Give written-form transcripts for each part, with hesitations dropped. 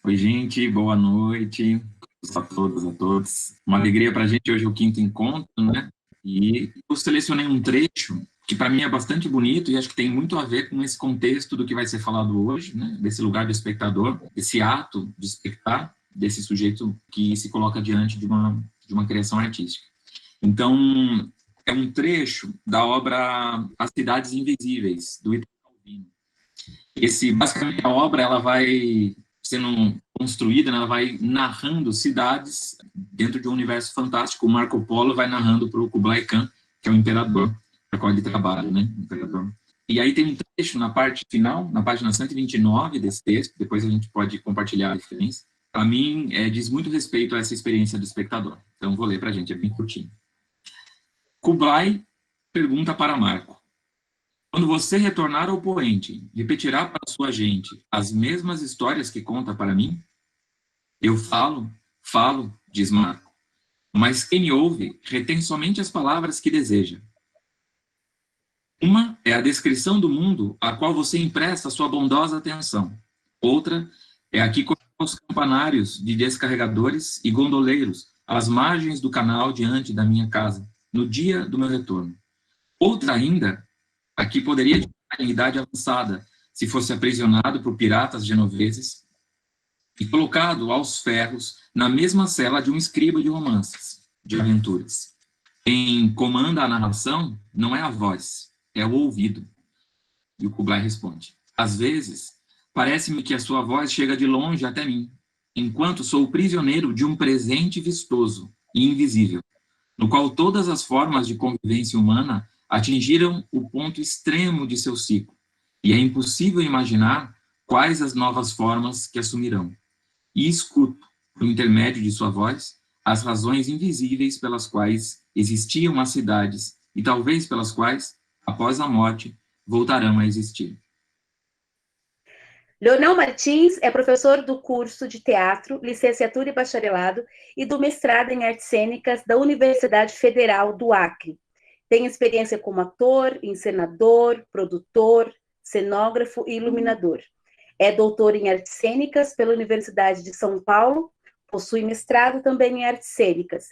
Oi, gente, boa noite a todas, a todos. Uma alegria para a gente hoje é o quinto encontro, né? E eu selecionei um trecho que para mim é bastante bonito e acho que tem muito a ver com esse contexto do que vai ser falado hoje, né? Desse lugar do espectador, esse ato de espectar, desse sujeito que se coloca diante de uma criação artística. Então, é um trecho da obra As Cidades Invisíveis, do Italo Calvino. Basicamente, a obra ela vai sendo construída, né, ela vai narrando cidades dentro de um universo fantástico. O Marco Polo vai narrando para o Kublai Khan, que é o imperador, para qual ele trabalha, né, imperador. E aí tem um trecho na parte final, na página 129 desse texto, depois a gente pode compartilhar a referência. Para mim, diz muito respeito a essa experiência do espectador. Então, vou ler para a gente, é bem curtinho. Kublai pergunta para Marco: quando você retornar ao poente, repetirá para sua gente as mesmas histórias que conta para mim? Eu falo, falo, diz Marco, mas quem me ouve retém somente as palavras que deseja. Uma é a descrição do mundo a qual você empresta sua bondosa atenção. Outra é a que coloca os campanários de descarregadores e gondoleiros às margens do canal diante da minha casa, no dia do meu retorno. Outra ainda, aqui poderia estar em idade avançada, se fosse aprisionado por piratas genoveses e colocado aos ferros na mesma cela de um escriba de romances, de aventuras. Quem comanda a narração não é a voz, é o ouvido. E o Kublai responde: às vezes, parece-me que a sua voz chega de longe até mim, enquanto sou o prisioneiro de um presente vistoso e invisível, no qual todas as formas de convivência humana atingiram o ponto extremo de seu ciclo, e é impossível imaginar quais as novas formas que assumirão. E escuto, por intermédio de sua voz, as razões invisíveis pelas quais existiam as cidades e talvez pelas quais, após a morte, voltarão a existir. Leonel Martins é professor do curso de teatro, licenciatura e bacharelado e do mestrado em artes cênicas da Universidade Federal do Acre. Tem experiência como ator, encenador, produtor, cenógrafo e iluminador. É doutor em artes cênicas pela Universidade de São Paulo, possui mestrado também em artes cênicas.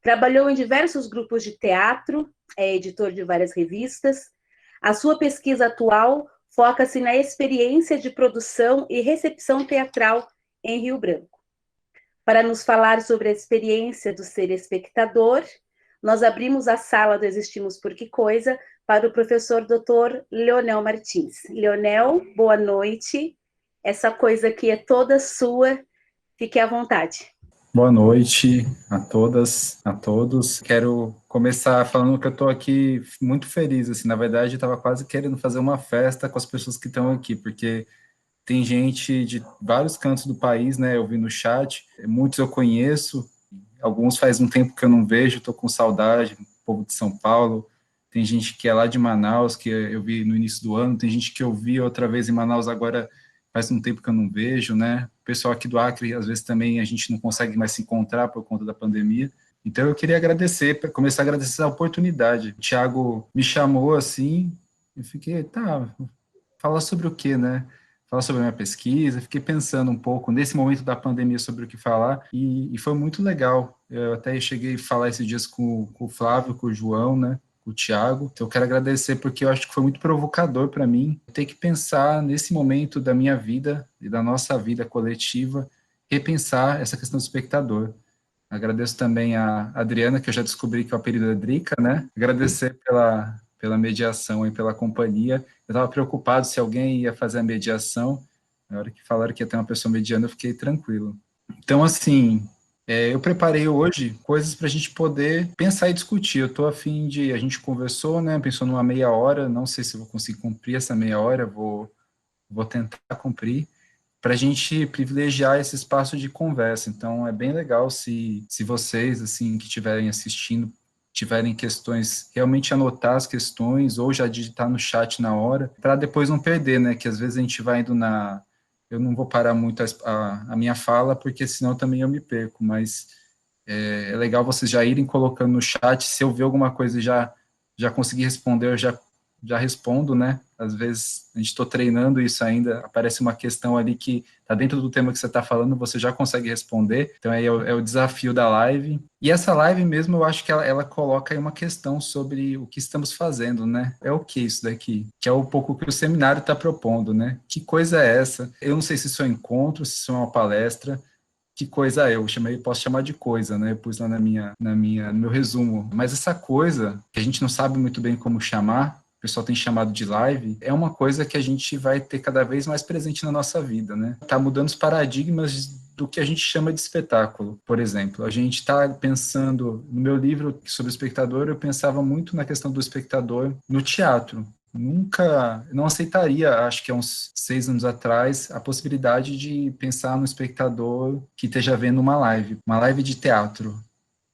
Trabalhou em diversos grupos de teatro, é editor de várias revistas. A sua pesquisa atual foca-se na experiência de produção e recepção teatral em Rio Branco. Para nos falar sobre a experiência do ser espectador, nós abrimos a sala do Existimos Por Que Coisa para o professor Dr. Leonel Martins. Leonel, boa noite. Essa coisa aqui é toda sua, fique à vontade. Boa noite a todas, a todos. Quero começar falando que eu estou aqui muito feliz, assim, na verdade eu estava quase querendo fazer uma festa com as pessoas que estão aqui, porque tem gente de vários cantos do país, né, eu vi no chat, muitos eu conheço, alguns faz um tempo que eu não vejo, estou com saudade, o povo de São Paulo, tem gente que é lá de Manaus, que eu vi no início do ano, tem gente que eu vi outra vez em Manaus agora faz um tempo que eu não vejo, né? O pessoal aqui do Acre, às vezes também a gente não consegue mais se encontrar por conta da pandemia. Então eu queria agradecer, começar a agradecer a oportunidade. O Thiago me chamou assim, eu fiquei, tá, falar sobre o quê, né? Falar sobre a minha pesquisa, fiquei pensando um pouco nesse momento da pandemia sobre o que falar e foi muito legal. Eu até cheguei a falar esses dias com o Flávio, com o João, né? O Thiago. Então, eu quero agradecer porque eu acho que foi muito provocador para mim ter que pensar nesse momento da minha vida e da nossa vida coletiva, repensar essa questão do espectador. Agradeço também a Adriana, que eu já descobri que é o apelido é Drica, né? Agradecer pela mediação e pela companhia. Eu estava preocupado se alguém ia fazer a mediação. Na hora que falaram que ia ter uma pessoa mediando, eu fiquei tranquilo. Então, assim, eu preparei hoje coisas para a gente poder pensar e discutir. Eu estou a fim de... A gente conversou, né? Pensou numa meia hora. Não sei se eu vou conseguir cumprir essa meia hora. Vou tentar cumprir para a gente privilegiar esse espaço de conversa. Então, é bem legal se vocês, assim, que estiverem assistindo, tiverem questões, realmente anotar as questões ou já digitar no chat na hora, para depois não perder, né? Que às vezes a gente vai indo na... Eu não vou parar muito a minha fala, porque senão também eu me perco, mas é legal vocês já irem colocando no chat, se eu ver alguma coisa já conseguir responder, eu já já respondo, né? Às vezes a gente está treinando isso ainda, aparece uma questão ali que está dentro do tema que você está falando, você já consegue responder. Então aí é o desafio da live. E essa live mesmo, eu acho que ela coloca aí uma questão sobre o que estamos fazendo, né? É o que isso daqui? Que é um pouco o que o seminário está propondo, né? Que coisa é essa? Eu não sei se isso é um encontro, se isso é uma palestra, que coisa é? Posso chamar de coisa, né? Eu pus lá no meu resumo. Mas essa coisa, que a gente não sabe muito bem como chamar, o pessoal tem chamado de live, é uma coisa que a gente vai ter cada vez mais presente na nossa vida, né? Tá mudando os paradigmas do que a gente chama de espetáculo, por exemplo. A gente está pensando, no meu livro sobre o espectador, eu pensava muito na questão do espectador no teatro. Nunca, não aceitaria, acho que há uns 6 anos atrás, a possibilidade de pensar no espectador que esteja vendo uma live de teatro.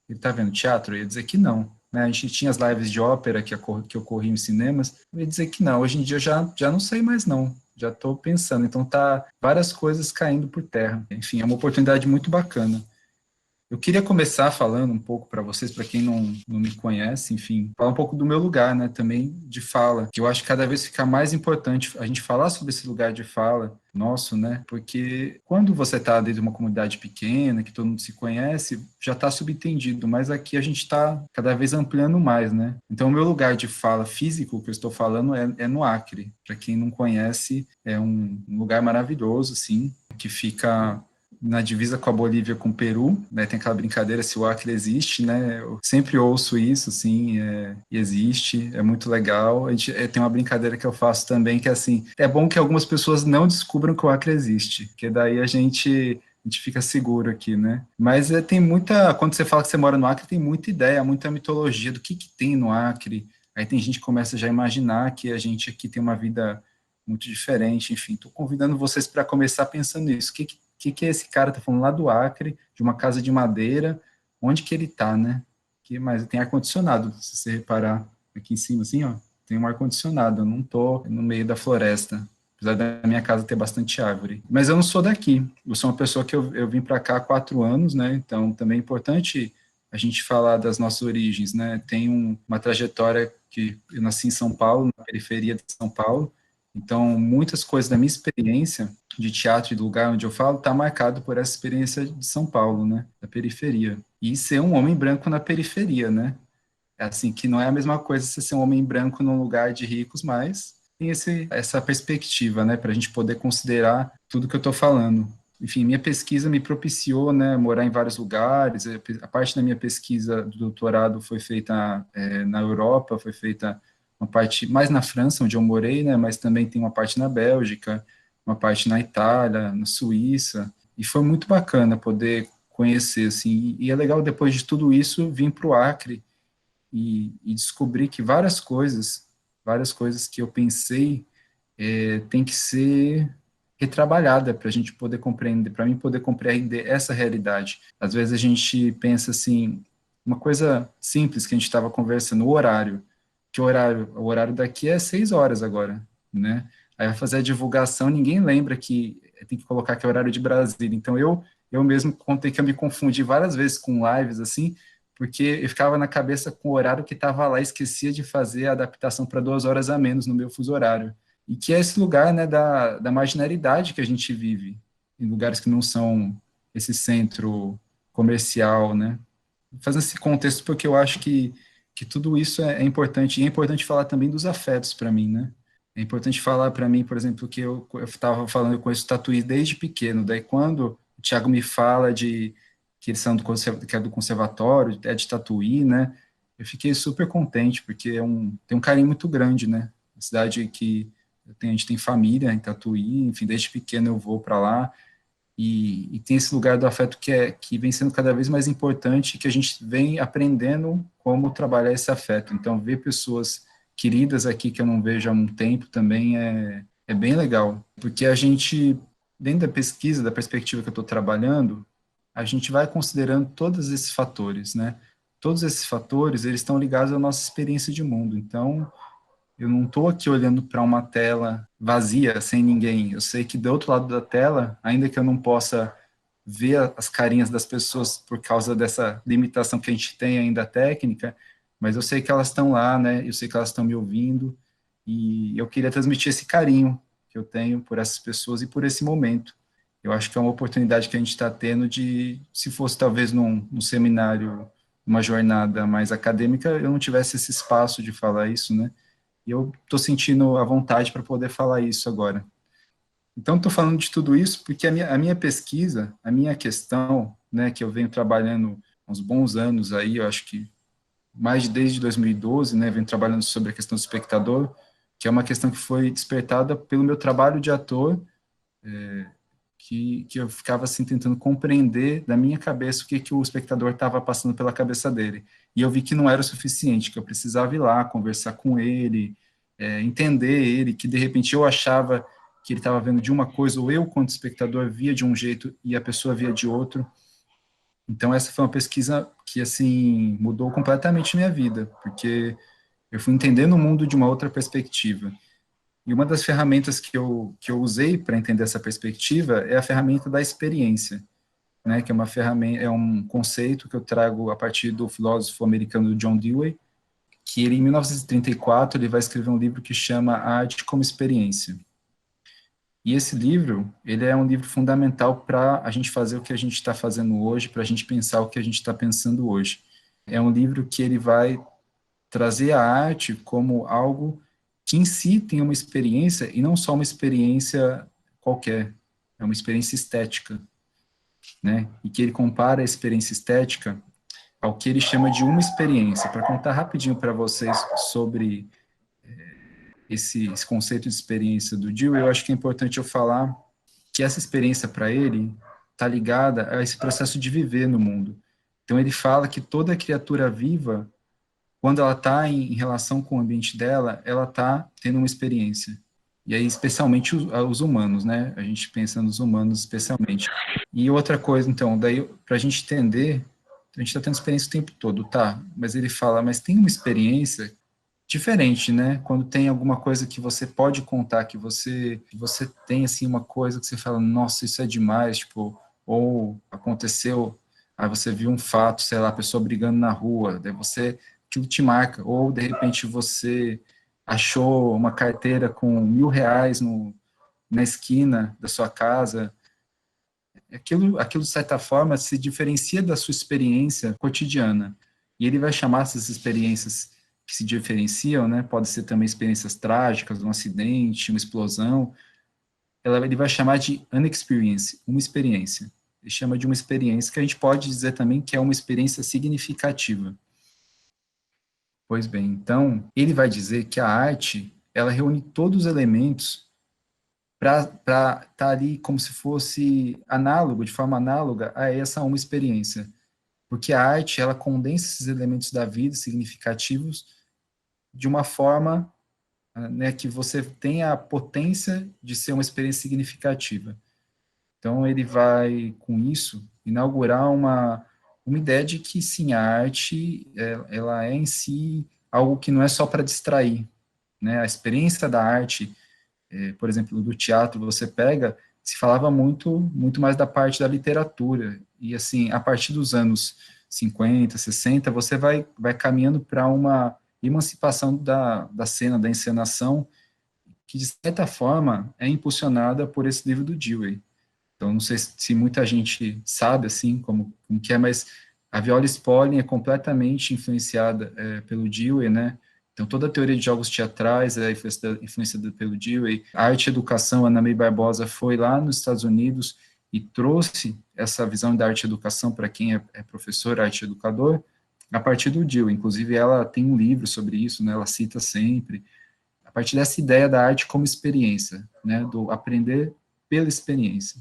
Ele está vendo teatro? Eu ia dizer que não. Né? A gente tinha as lives de ópera que ocorriam em cinemas, eu ia dizer que não. Hoje em dia eu já não sei mais não. Já estou pensando. Então tá várias coisas caindo por terra. Enfim, é uma oportunidade muito bacana. Eu queria começar falando um pouco para vocês, para quem não me conhece, enfim, falar um pouco do meu lugar, né, também de fala, que eu acho que cada vez fica mais importante a gente falar sobre esse lugar de fala nosso, né, porque quando você está dentro de uma comunidade pequena, que todo mundo se conhece, já está subentendido, mas aqui a gente está cada vez ampliando mais, né. Então, o meu lugar de fala físico, que eu estou falando, é no Acre. Para quem não conhece, é um lugar maravilhoso, assim, que fica na divisa com a Bolívia, com o Peru, né, tem aquela brincadeira se o Acre existe, né, eu sempre ouço isso, assim, existe, é muito legal. A gente, tem uma brincadeira que eu faço também, que é assim, é bom que algumas pessoas não descubram que o Acre existe, porque daí a gente fica seguro aqui, né? Mas tem muita, quando você fala que você mora no Acre, tem muita ideia, muita mitologia do que tem no Acre, aí tem gente que começa já a imaginar que a gente aqui tem uma vida muito diferente, enfim, estou convidando vocês para começar pensando nisso, o que esse cara tá falando lá do Acre, de uma casa de madeira, onde que ele tá, né? Mas tem ar-condicionado, se você reparar aqui em cima, assim, ó, tem um ar-condicionado, eu não tô no meio da floresta, apesar da minha casa ter bastante árvore. Mas eu não sou daqui, eu sou uma pessoa que eu vim para cá há 4 anos, né? Então também é importante a gente falar das nossas origens, né? Tem uma trajetória que eu nasci em São Paulo, na periferia de São Paulo, então muitas coisas da minha experiência de teatro e do lugar onde eu falo, está marcado por essa experiência de São Paulo, né, da periferia. E ser um homem branco na periferia, né? É assim, que não é a mesma coisa você ser um homem branco num lugar de ricos, mas tem essa perspectiva, né, para a gente poder considerar tudo que eu estou falando. Enfim, minha pesquisa me propiciou, né, morar em vários lugares. A parte da minha pesquisa do doutorado foi feita na Europa, foi feita uma parte mais na França, onde eu morei, né, mas também tem uma parte na Bélgica, uma parte na Itália, na Suíça, e foi muito bacana poder conhecer, assim, e é legal depois de tudo isso vir para o Acre e descobrir que várias coisas que eu pensei tem que ser retrabalhada para a gente poder compreender, para mim poder compreender essa realidade. Às vezes a gente pensa assim, uma coisa simples que a gente estava conversando, o horário, o horário daqui é 6 horas agora, né? Aí vai fazer a divulgação, ninguém lembra que tem que colocar que é horário de Brasília. Então eu mesmo contei que eu me confundi várias vezes com lives assim, porque eu ficava na cabeça com o horário que estava lá, esquecia de fazer a adaptação para 2 horas a menos no meu fuso horário. E que é esse lugar, né, da marginalidade que a gente vive, em lugares que não são esse centro comercial, né? Fazendo esse contexto porque eu acho que tudo isso é importante, e é importante falar também dos afetos para mim, né? É importante falar para mim, por exemplo, que eu estava falando, eu conheço tatuí desde pequeno, daí quando o Thiago me fala que eles são que é do conservatório, é de Tatuí, né? Eu fiquei super contente, porque tem um carinho muito grande, né? Uma cidade que a gente tem família em Tatuí, enfim, desde pequeno eu vou para lá, e tem esse lugar do afeto que vem sendo cada vez mais importante, que a gente vem aprendendo como trabalhar esse afeto. Então, ver pessoas queridas aqui que eu não vejo há um tempo também é bem legal, porque a gente, dentro da pesquisa, da perspectiva que eu estou trabalhando, a gente vai considerando todos esses fatores, né? Todos esses fatores, eles estão ligados à nossa experiência de mundo. Então, eu não estou aqui olhando para uma tela vazia, sem ninguém. Eu sei que do outro lado da tela, ainda que eu não possa ver as carinhas das pessoas por causa dessa limitação que a gente tem ainda técnica, mas eu sei que elas estão lá, né? Eu sei que elas estão me ouvindo. e eu queria transmitir esse carinho que eu tenho por essas pessoas e por esse momento. Eu acho que é uma oportunidade que a gente está tendo de, se fosse talvez num seminário, uma jornada mais acadêmica, eu não tivesse esse espaço de falar isso, né? E eu estou sentindo a vontade para poder falar isso agora. Então, estou falando de tudo isso porque a minha pesquisa, a minha questão, né, que eu venho trabalhando há uns bons anos aí, eu acho que mais desde 2012, né, venho trabalhando sobre a questão do espectador, que é uma questão que foi despertada pelo meu trabalho de ator, que eu ficava assim tentando compreender da minha cabeça o que o espectador estava passando pela cabeça dele. E eu vi que não era o suficiente, que eu precisava ir lá, conversar com ele, entender ele, que de repente eu achava que ele estava vendo de uma coisa, ou eu, quanto espectador, via de um jeito e a pessoa via de outro. Então, essa foi uma pesquisa que, assim, mudou completamente minha vida, porque eu fui entendendo o mundo de uma outra perspectiva. E uma das ferramentas que eu usei para entender essa perspectiva é a ferramenta da experiência, né, que é uma ferramenta, é um conceito que eu trago a partir do filósofo americano John Dewey, que ele, em 1934, ele vai escrever um livro que chama Arte como Experiência. E esse livro, ele é um livro fundamental para a gente fazer o que a gente está fazendo hoje, para a gente pensar o que a gente está pensando hoje. É um livro que ele vai trazer a arte como algo que em si tem uma experiência, e não só uma experiência qualquer, é uma experiência estética, né? E que ele compara a experiência estética ao que ele chama de uma experiência. Para contar rapidinho para vocês sobre esse conceito de experiência do Dewey, eu acho que é importante eu falar que essa experiência para ele está ligada a esse processo de viver no mundo. Então ele fala que toda criatura viva, quando ela está em relação com o ambiente dela, ela está tendo uma experiência. E aí, especialmente os humanos, né? A gente pensa nos humanos especialmente. E outra coisa, então, daí, para a gente entender, a gente está tendo experiência o tempo todo, tá? Mas ele fala, mas tem uma experiência diferente, né? Quando tem alguma coisa que você pode contar, que você tem, assim, uma coisa que você fala, nossa, isso é demais, tipo, ou aconteceu, aí você viu um fato, sei lá, a pessoa brigando na rua, daí você aquilo te marca, ou de repente você achou uma carteira com R$ 1.000 na esquina da sua casa, aquilo de certa forma se diferencia da sua experiência cotidiana, e ele vai chamar essas experiências que se diferenciam, né, pode ser também experiências trágicas, um acidente, uma explosão, ele vai chamar de an experience, uma experiência, ele chama de uma experiência que a gente pode dizer também que é uma experiência significativa. Pois bem, então, ele vai dizer que a arte, ela reúne todos os elementos para estar ali como se fosse análogo, de forma análoga a essa uma experiência. Porque a arte, ela condensa esses elementos da vida significativos de uma forma, né, que você tenha a potência de ser uma experiência significativa. Então, ele vai, com isso, inaugurar uma ideia de que, sim, a arte, ela é em si algo que não é só para distrair, né? A experiência da arte, por exemplo, do teatro, você pega, se falava muito mais da parte da literatura, e, assim, a partir dos anos 50, 60, você vai caminhando para uma emancipação da cena, da encenação, que, de certa forma, é impulsionada por esse livro do Dewey. Então, não sei se muita gente sabe, assim, como que é, mas a Viola Spolin é completamente influenciada pelo Dewey, né? Então, toda a teoria de jogos teatrais é influenciada pelo Dewey. A arte e educação, Ana May Barbosa foi lá nos Estados Unidos e trouxe essa visão da arte e educação para quem é professor, arte e educador, a partir do Dewey. Inclusive, ela tem um livro sobre isso, né? Ela cita sempre, a partir dessa ideia da arte como experiência, né? Do aprender pela experiência.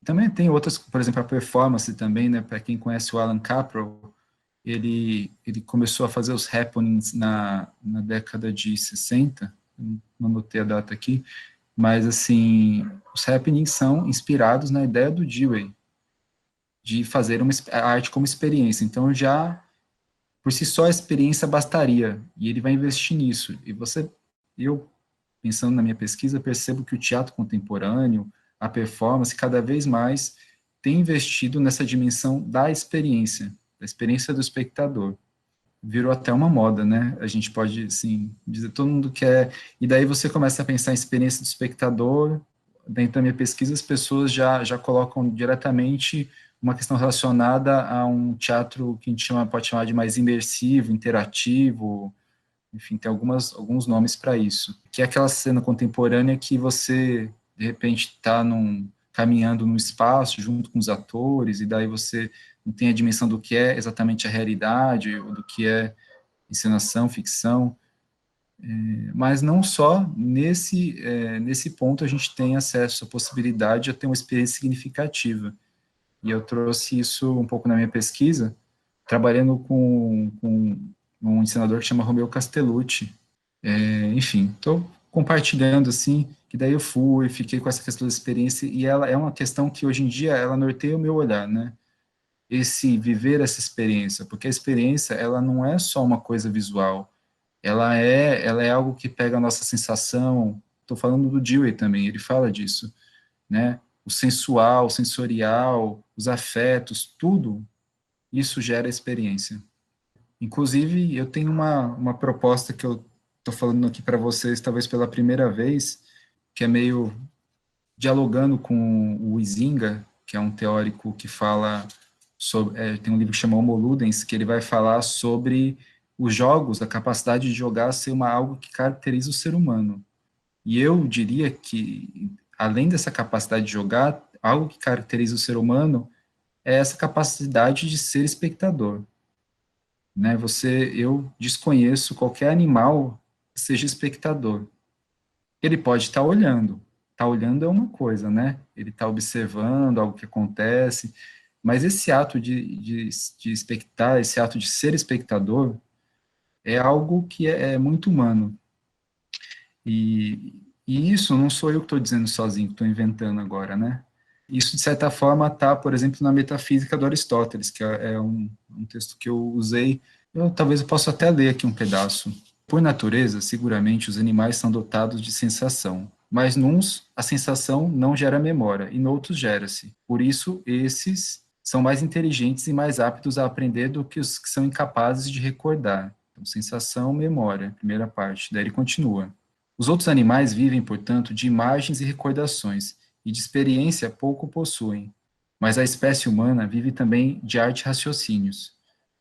Também tem outras, por exemplo, a performance também, né, para quem conhece o Alan Caprow, ele começou a fazer os happenings na década de 60, não anotei a data aqui, mas, assim, os happenings são inspirados na ideia do Dewey, de fazer a arte como experiência. Então, já, por si só, a experiência bastaria, e ele vai investir nisso. E eu, pensando na minha pesquisa, percebo que o teatro contemporâneo, a performance, cada vez mais tem investido nessa dimensão da experiência do espectador. virou até uma moda, né? A gente pode, assim, dizer, todo mundo quer... E daí você começa a pensar em experiência do espectador. Dentro da minha pesquisa, as pessoas já colocam diretamente uma questão relacionada a um teatro que a gente pode chamar de mais imersivo, interativo, enfim, tem alguns nomes para isso. Que é aquela cena contemporânea que você, de repente, está caminhando no espaço junto com os atores, e daí você não tem a dimensão do que é exatamente a realidade, ou do que é encenação, ficção. Mas não só nesse ponto a gente tem acesso à possibilidade de ter uma experiência significativa. E eu trouxe isso um pouco na minha pesquisa, trabalhando com um encenador que chama Romeu Castellucci. Enfim, estou compartilhando assim, que daí eu fiquei com essa questão da experiência, e ela é uma questão que hoje em dia ela norteia o meu olhar, né? Esse viver essa experiência, porque a experiência ela não é só uma coisa visual, ela é algo que pega a nossa sensação. Estou falando do Dewey também, ele fala disso, né? O sensual, o sensorial, os afetos, tudo isso gera experiência. Inclusive, eu tenho uma proposta que eu estou falando aqui para vocês, talvez pela primeira vez, que é meio dialogando com o Huizinga, que é um teórico que fala sobre, tem um livro que chama Homo Ludens, que ele vai falar sobre os jogos, a capacidade de jogar ser algo que caracteriza o ser humano. E eu diria que, além dessa capacidade de jogar, algo que caracteriza o ser humano é essa capacidade de ser espectador, né? Eu desconheço qualquer animal que seja espectador. Ele pode estar olhando. Estar olhando é uma coisa, né? Ele está observando algo que acontece, mas esse ato de espectar, esse ato de ser espectador, é algo que é muito humano. E isso não sou eu que estou dizendo sozinho, que estou inventando agora, né? Isso, de certa forma, está, por exemplo, na Metafísica do Aristóteles, que é um texto que eu usei. Talvez eu possa até ler aqui um pedaço. Por natureza, seguramente, os animais são dotados de sensação, mas nuns a sensação não gera memória, e noutros gera-se. Por isso, esses são mais inteligentes e mais aptos a aprender do que os que são incapazes de recordar. Então, sensação, memória, primeira parte. Daí ele continua. Os outros animais vivem, portanto, de imagens e recordações, e de experiência pouco possuem. Mas a espécie humana vive também de arte e raciocínios.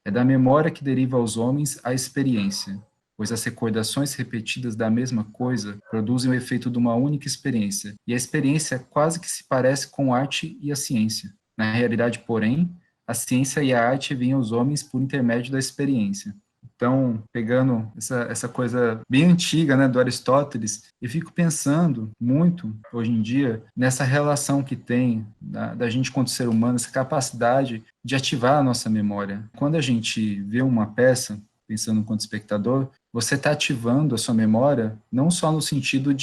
É da memória que deriva aos homens a experiência, pois as recordações repetidas da mesma coisa produzem o efeito de uma única experiência, e a experiência quase que se parece com a arte e a ciência. Na realidade, porém, a ciência e a arte vêm aos homens por intermédio da experiência. Então, pegando essa coisa bem antiga, né, do Aristóteles, eu fico pensando muito, hoje em dia, nessa relação que tem da gente quanto ser humano, essa capacidade de ativar a nossa memória. Quando a gente vê uma peça, pensando enquanto espectador, você está ativando a sua memória, não só no sentido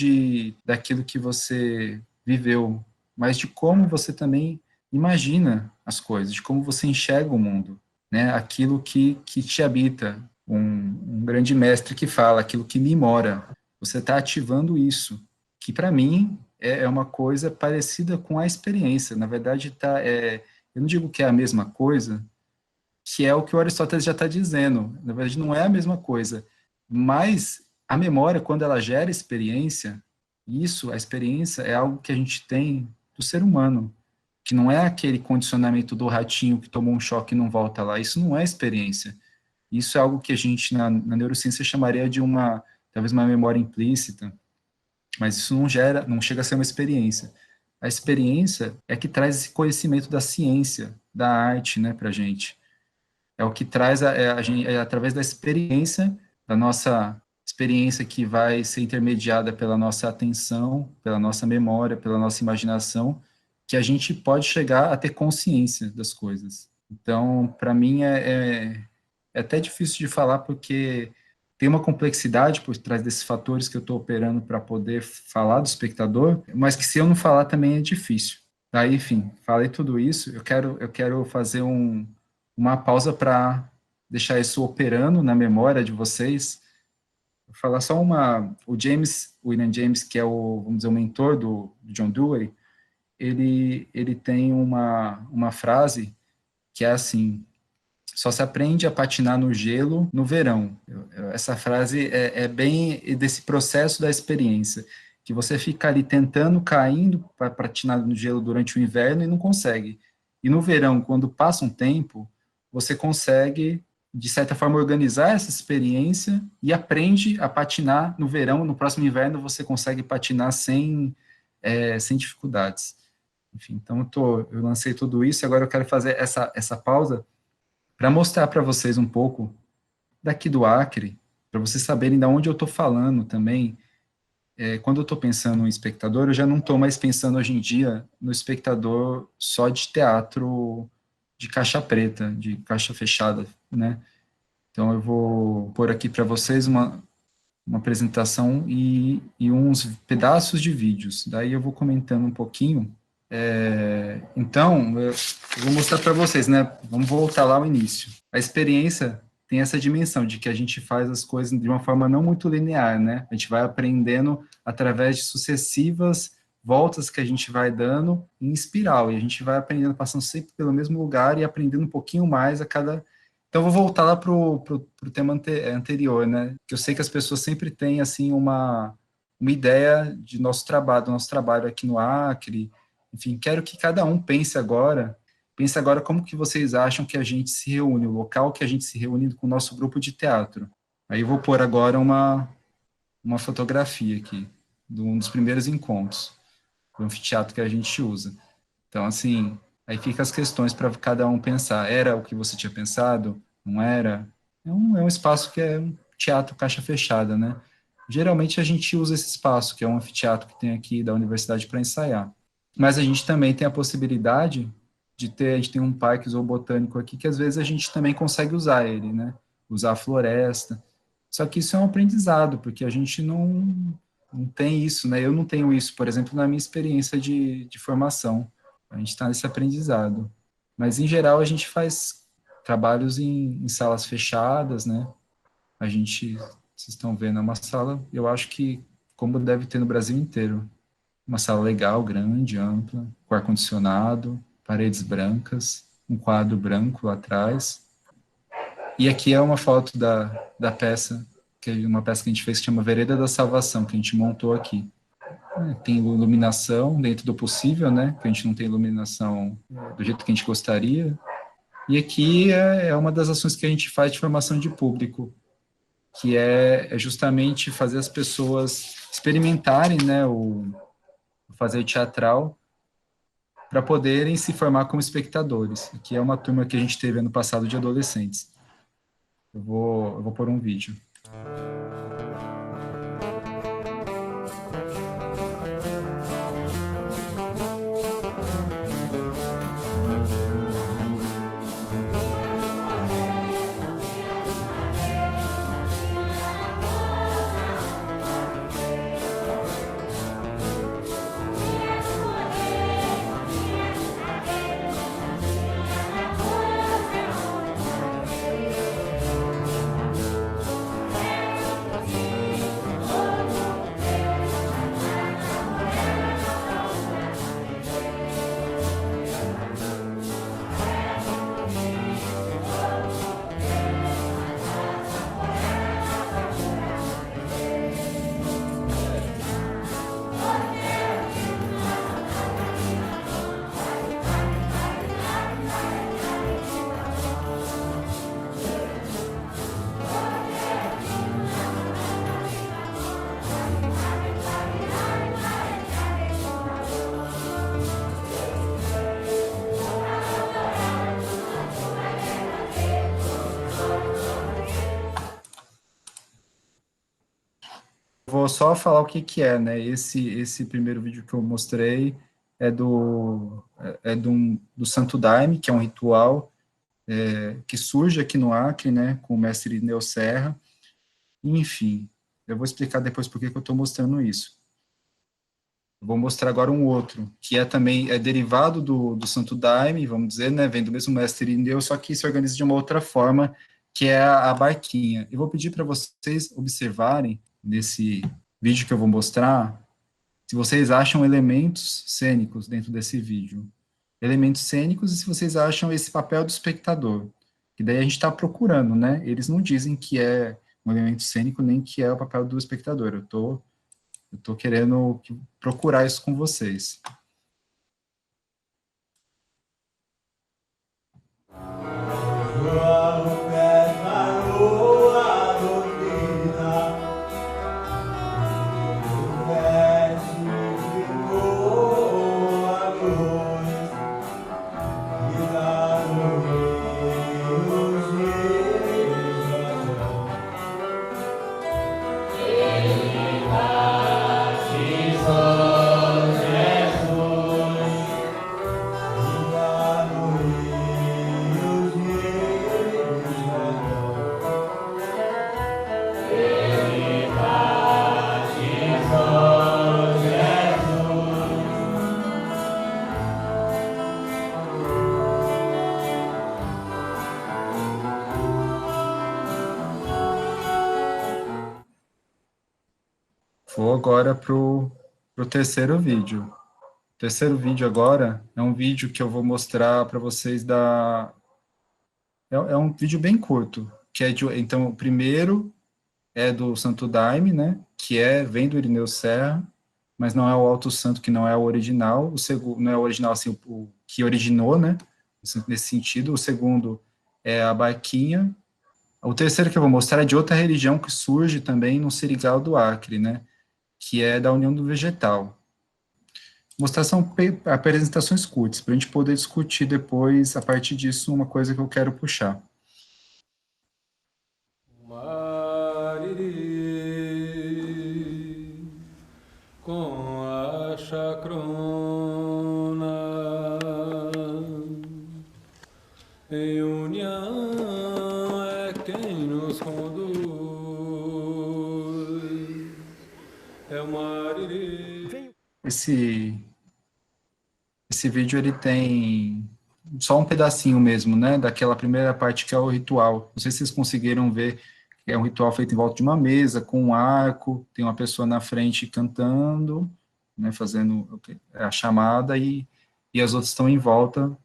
daquilo que você viveu, mas de como você também imagina as coisas, de como você enxerga o mundo, né? Aquilo que te habita. Um grande mestre que fala, aquilo que me mora. Você está ativando isso, que para mim é uma coisa parecida com a experiência. Na verdade, eu não digo que é a mesma coisa, que é o que o Aristóteles já está dizendo. Na verdade, não é a mesma coisa. Mas a memória, quando ela gera experiência, a experiência é algo que a gente tem do ser humano, que não é aquele condicionamento do ratinho que tomou um choque e não volta lá. Isso não é experiência. Isso é algo que a gente, na neurociência, chamaria de talvez uma memória implícita, mas isso não chega a ser uma experiência. A experiência é que traz esse conhecimento da ciência, da arte, né, para a gente. É o que traz através da experiência, da nossa experiência que vai ser intermediada pela nossa atenção, pela nossa memória, pela nossa imaginação, que a gente pode chegar a ter consciência das coisas. Então, para mim, é até difícil de falar porque tem uma complexidade por trás desses fatores que eu estou operando para poder falar do espectador, mas que se eu não falar também é difícil. Aí, enfim, falei tudo isso, eu quero fazer uma pausa para deixar isso operando na memória de vocês. Vou falar só o William James, que é vamos dizer, o mentor do John Dewey, ele tem uma frase que é assim: só se aprende a patinar no gelo no verão. Essa frase é bem desse processo da experiência, que você fica ali tentando, caindo para patinar no gelo durante o inverno e não consegue. E no verão, quando passa um tempo, você consegue, de certa forma, organizar essa experiência e aprende a patinar no verão. No próximo inverno, você consegue patinar sem dificuldades. Enfim, então eu lancei tudo isso e agora eu quero fazer essa pausa para mostrar para vocês um pouco daqui do Acre, para vocês saberem de onde eu estou falando também. Quando eu estou pensando no espectador, eu já não estou mais pensando hoje em dia no espectador só de teatro de caixa preta, de caixa fechada, né? Então eu vou pôr aqui para vocês uma apresentação e uns pedaços de vídeos. Daí eu vou comentando um pouquinho. Então, eu vou mostrar para vocês, né? Vamos voltar lá ao início. A experiência tem essa dimensão de que a gente faz as coisas de uma forma não muito linear, né? A gente vai aprendendo através de sucessivas voltas que a gente vai dando em espiral, e a gente vai aprendendo, passando sempre pelo mesmo lugar e aprendendo um pouquinho mais a cada... Então, eu vou voltar lá para o tema anterior, né? Que eu sei que as pessoas sempre têm, assim, uma ideia de do nosso trabalho aqui no Acre. Enfim, quero que cada um pense agora como que vocês acham que a gente se reúne, o local que a gente se reúne com o nosso grupo de teatro. Aí eu vou pôr agora uma fotografia aqui, de um dos primeiros encontros, do anfiteatro que a gente usa. Então, assim, aí fica as questões para cada um pensar. Era o que você tinha pensado? Não era? É um espaço que é um teatro caixa fechada, né? Geralmente a gente usa esse espaço, que é um anfiteatro que tem aqui da universidade para ensaiar. Mas a gente também tem a possibilidade a gente tem um parque zoobotânico aqui que às vezes a gente também consegue usar ele, né? Usar a floresta. Só que isso é um aprendizado, porque a gente não tem isso, né? Eu não tenho isso, por exemplo, na minha experiência de formação. A gente está nesse aprendizado. Mas, em geral, a gente faz trabalhos em salas fechadas, né? Vocês estão vendo, é uma sala, eu acho que, como deve ter no Brasil inteiro, uma sala legal, grande, ampla, com ar-condicionado, paredes brancas, um quadro branco lá atrás. E aqui é uma foto da peça, que é uma peça que a gente fez que chama Vereda da Salvação, que a gente montou aqui. Tem iluminação dentro do possível, né? Que a gente não tem iluminação do jeito que a gente gostaria. E aqui é uma das ações que a gente faz de formação de público, que é justamente fazer as pessoas experimentarem, né, o fazer teatral para poderem se formar como espectadores. Aqui é uma turma que a gente teve ano passado de adolescentes. Eu vou pôr um vídeo. Vou só falar o que é, né? Esse primeiro vídeo que eu mostrei é do Santo Daime, que é um ritual que surge aqui no Acre, né? Com o mestre Irineu Serra. Enfim, eu vou explicar depois por que eu estou mostrando isso. Eu vou mostrar agora um outro, que também derivado do Santo Daime, vamos dizer, né? Vem do mesmo mestre Irineu, só que se organiza de uma outra forma, que é a barquinha. Eu vou pedir para vocês observarem nesse vídeo que eu vou mostrar, se vocês acham elementos cênicos dentro desse vídeo. Elementos cênicos e se vocês acham esse papel do espectador. E daí a gente está procurando, né? Eles não dizem que é um elemento cênico, nem que é o papel do espectador. Eu tô querendo procurar isso com vocês. Vou agora pro terceiro vídeo. O terceiro vídeo agora é um vídeo que eu vou mostrar para vocês É um vídeo bem curto, que é então, o primeiro é do Santo Daime, né, vem do Irineu Serra, mas não é o Alto Santo, que não é o original. O segundo, não é o original, assim, o que originou, né, nesse sentido. O segundo é a Barquinha. O terceiro que eu vou mostrar é de outra religião que surge também no Seringal do Acre, né, que é da União do Vegetal. Mostrar são apresentações curtas, para a gente poder discutir depois, a partir disso, uma coisa que eu quero puxar. Com a chacrona em união é quem nos conduz, é o Mariri. Esse vídeo ele tem só um pedacinho mesmo, né, daquela primeira parte que é o ritual. Não sei se vocês conseguiram ver, é um ritual feito em volta de uma mesa, com um arco, tem uma pessoa na frente cantando, né, fazendo a chamada, e as outras estão em volta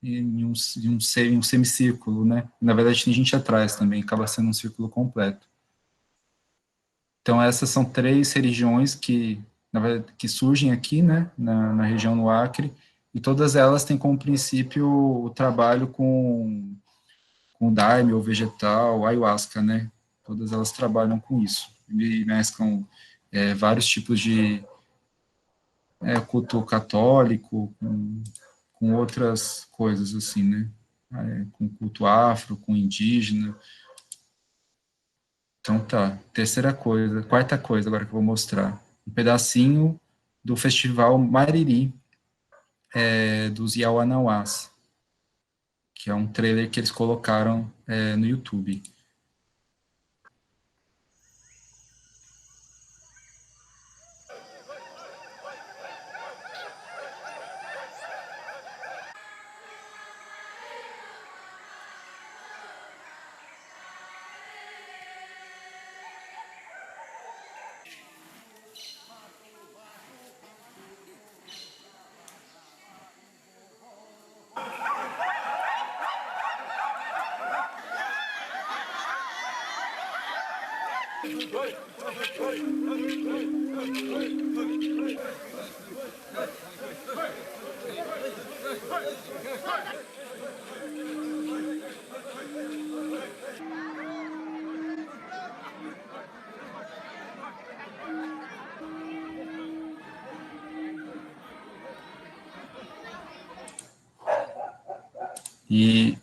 em um semicírculo, né. Na verdade tem gente atrás também, acaba sendo um círculo completo. Então essas são 3 religiões que, na verdade, que surgem aqui, né, na região do Acre, e todas elas têm como princípio o trabalho com o daime, ou vegetal, ayahuasca, né? Todas elas trabalham com isso. E mesclam vários tipos de culto católico, com outras coisas, assim, né? Com culto afro, com indígena. Então tá, quarta coisa agora que eu vou mostrar. Um pedacinho do festival Mariri, dos Yawanawás, que é um trailer que eles colocaram no YouTube.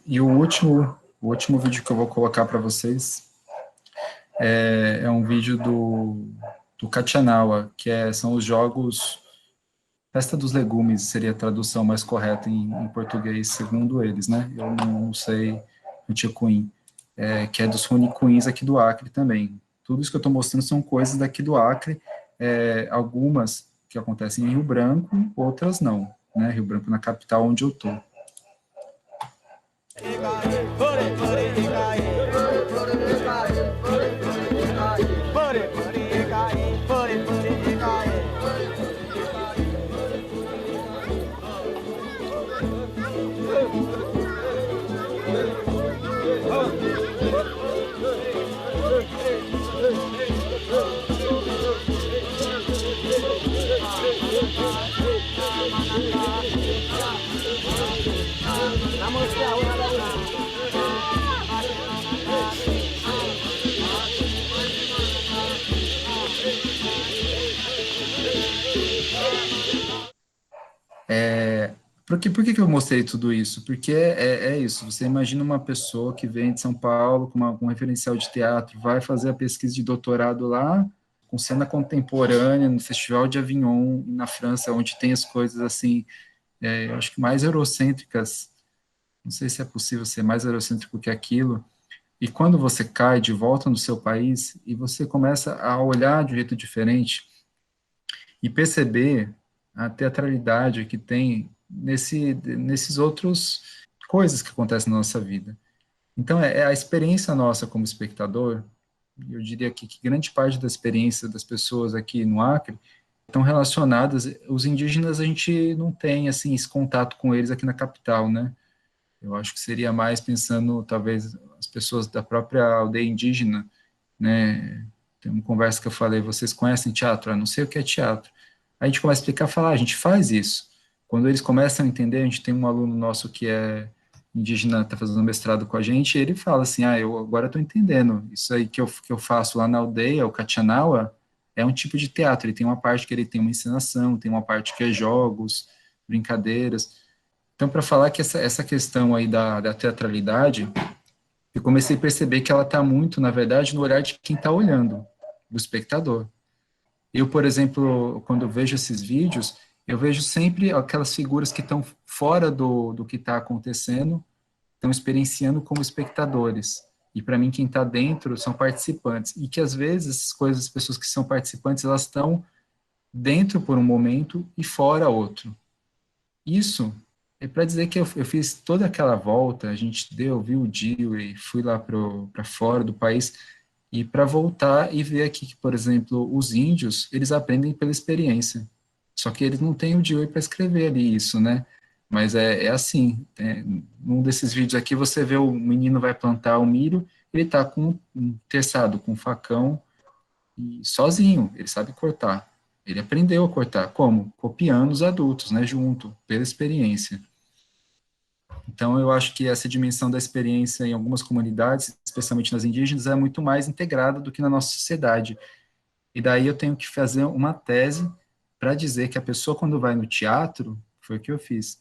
E o último vídeo que eu vou colocar para vocês é um vídeo do Kachanawa, são os jogos Festa dos Legumes, seria a tradução mais correta em português, segundo eles, né? Eu não sei o Tchecuim, que é dos Runicuins aqui do Acre também. Tudo isso que eu estou mostrando são coisas daqui do Acre, algumas que acontecem em Rio Branco, outras não, né? Rio Branco na capital, onde eu estou. Por que que eu mostrei tudo isso? Porque é isso, você imagina uma pessoa que vem de São Paulo com um referencial de teatro, vai fazer a pesquisa de doutorado lá, com cena contemporânea, no Festival de Avignon, na França, onde tem as coisas assim, eu acho que mais eurocêntricas, não sei se é possível ser mais eurocêntrico que aquilo, e quando você cai de volta no seu país, e você começa a olhar de um jeito diferente, e perceber a teatralidade que tem nesses outros coisas que acontecem na nossa vida. Então, é a experiência nossa como espectador, eu diria que grande parte da experiência das pessoas aqui no Acre estão relacionadas, os indígenas a gente não tem, assim, esse contato com eles aqui na capital, né? Eu acho que seria mais pensando, talvez, as pessoas da própria aldeia indígena, né? Tem uma conversa que eu falei, vocês conhecem teatro? Eu não sei o que é teatro. A gente começa a explicar, falar, a gente faz isso. Quando eles começam a entender, a gente tem um aluno nosso que é indígena, está fazendo mestrado com a gente, e ele fala assim, eu agora estou entendendo, isso aí que eu faço lá na aldeia, o Katianawa, é um tipo de teatro, ele tem uma parte que ele tem uma encenação, tem uma parte que é jogos, brincadeiras. Então, para falar que essa questão aí da teatralidade, eu comecei a perceber que ela está muito, na verdade, no olhar de quem está olhando, do espectador. Eu, por exemplo, quando eu vejo esses vídeos, eu vejo sempre aquelas figuras que estão fora do que está acontecendo, estão experienciando como espectadores. E para mim, quem está dentro são participantes. E que às vezes, as pessoas que são participantes, elas estão dentro por um momento e fora outro. Isso é para dizer que eu fiz toda aquela volta, a gente viu o Dio e fui lá para fora do país, e para voltar e ver aqui que, por exemplo, os índios, eles aprendem pela experiência. Só que eles não têm o Dewey para escrever ali isso, né? Mas é assim, num desses vídeos aqui você vê o menino vai plantar o milho, ele está com um terçado, com um facão, e sozinho, ele sabe cortar. Ele aprendeu a cortar. Como? Copiando os adultos, né? Junto, pela experiência. Então, eu acho que essa dimensão da experiência em algumas comunidades, especialmente nas indígenas, é muito mais integrada do que na nossa sociedade. E daí eu tenho que fazer uma tese para dizer que a pessoa, quando vai no teatro, foi o que eu fiz,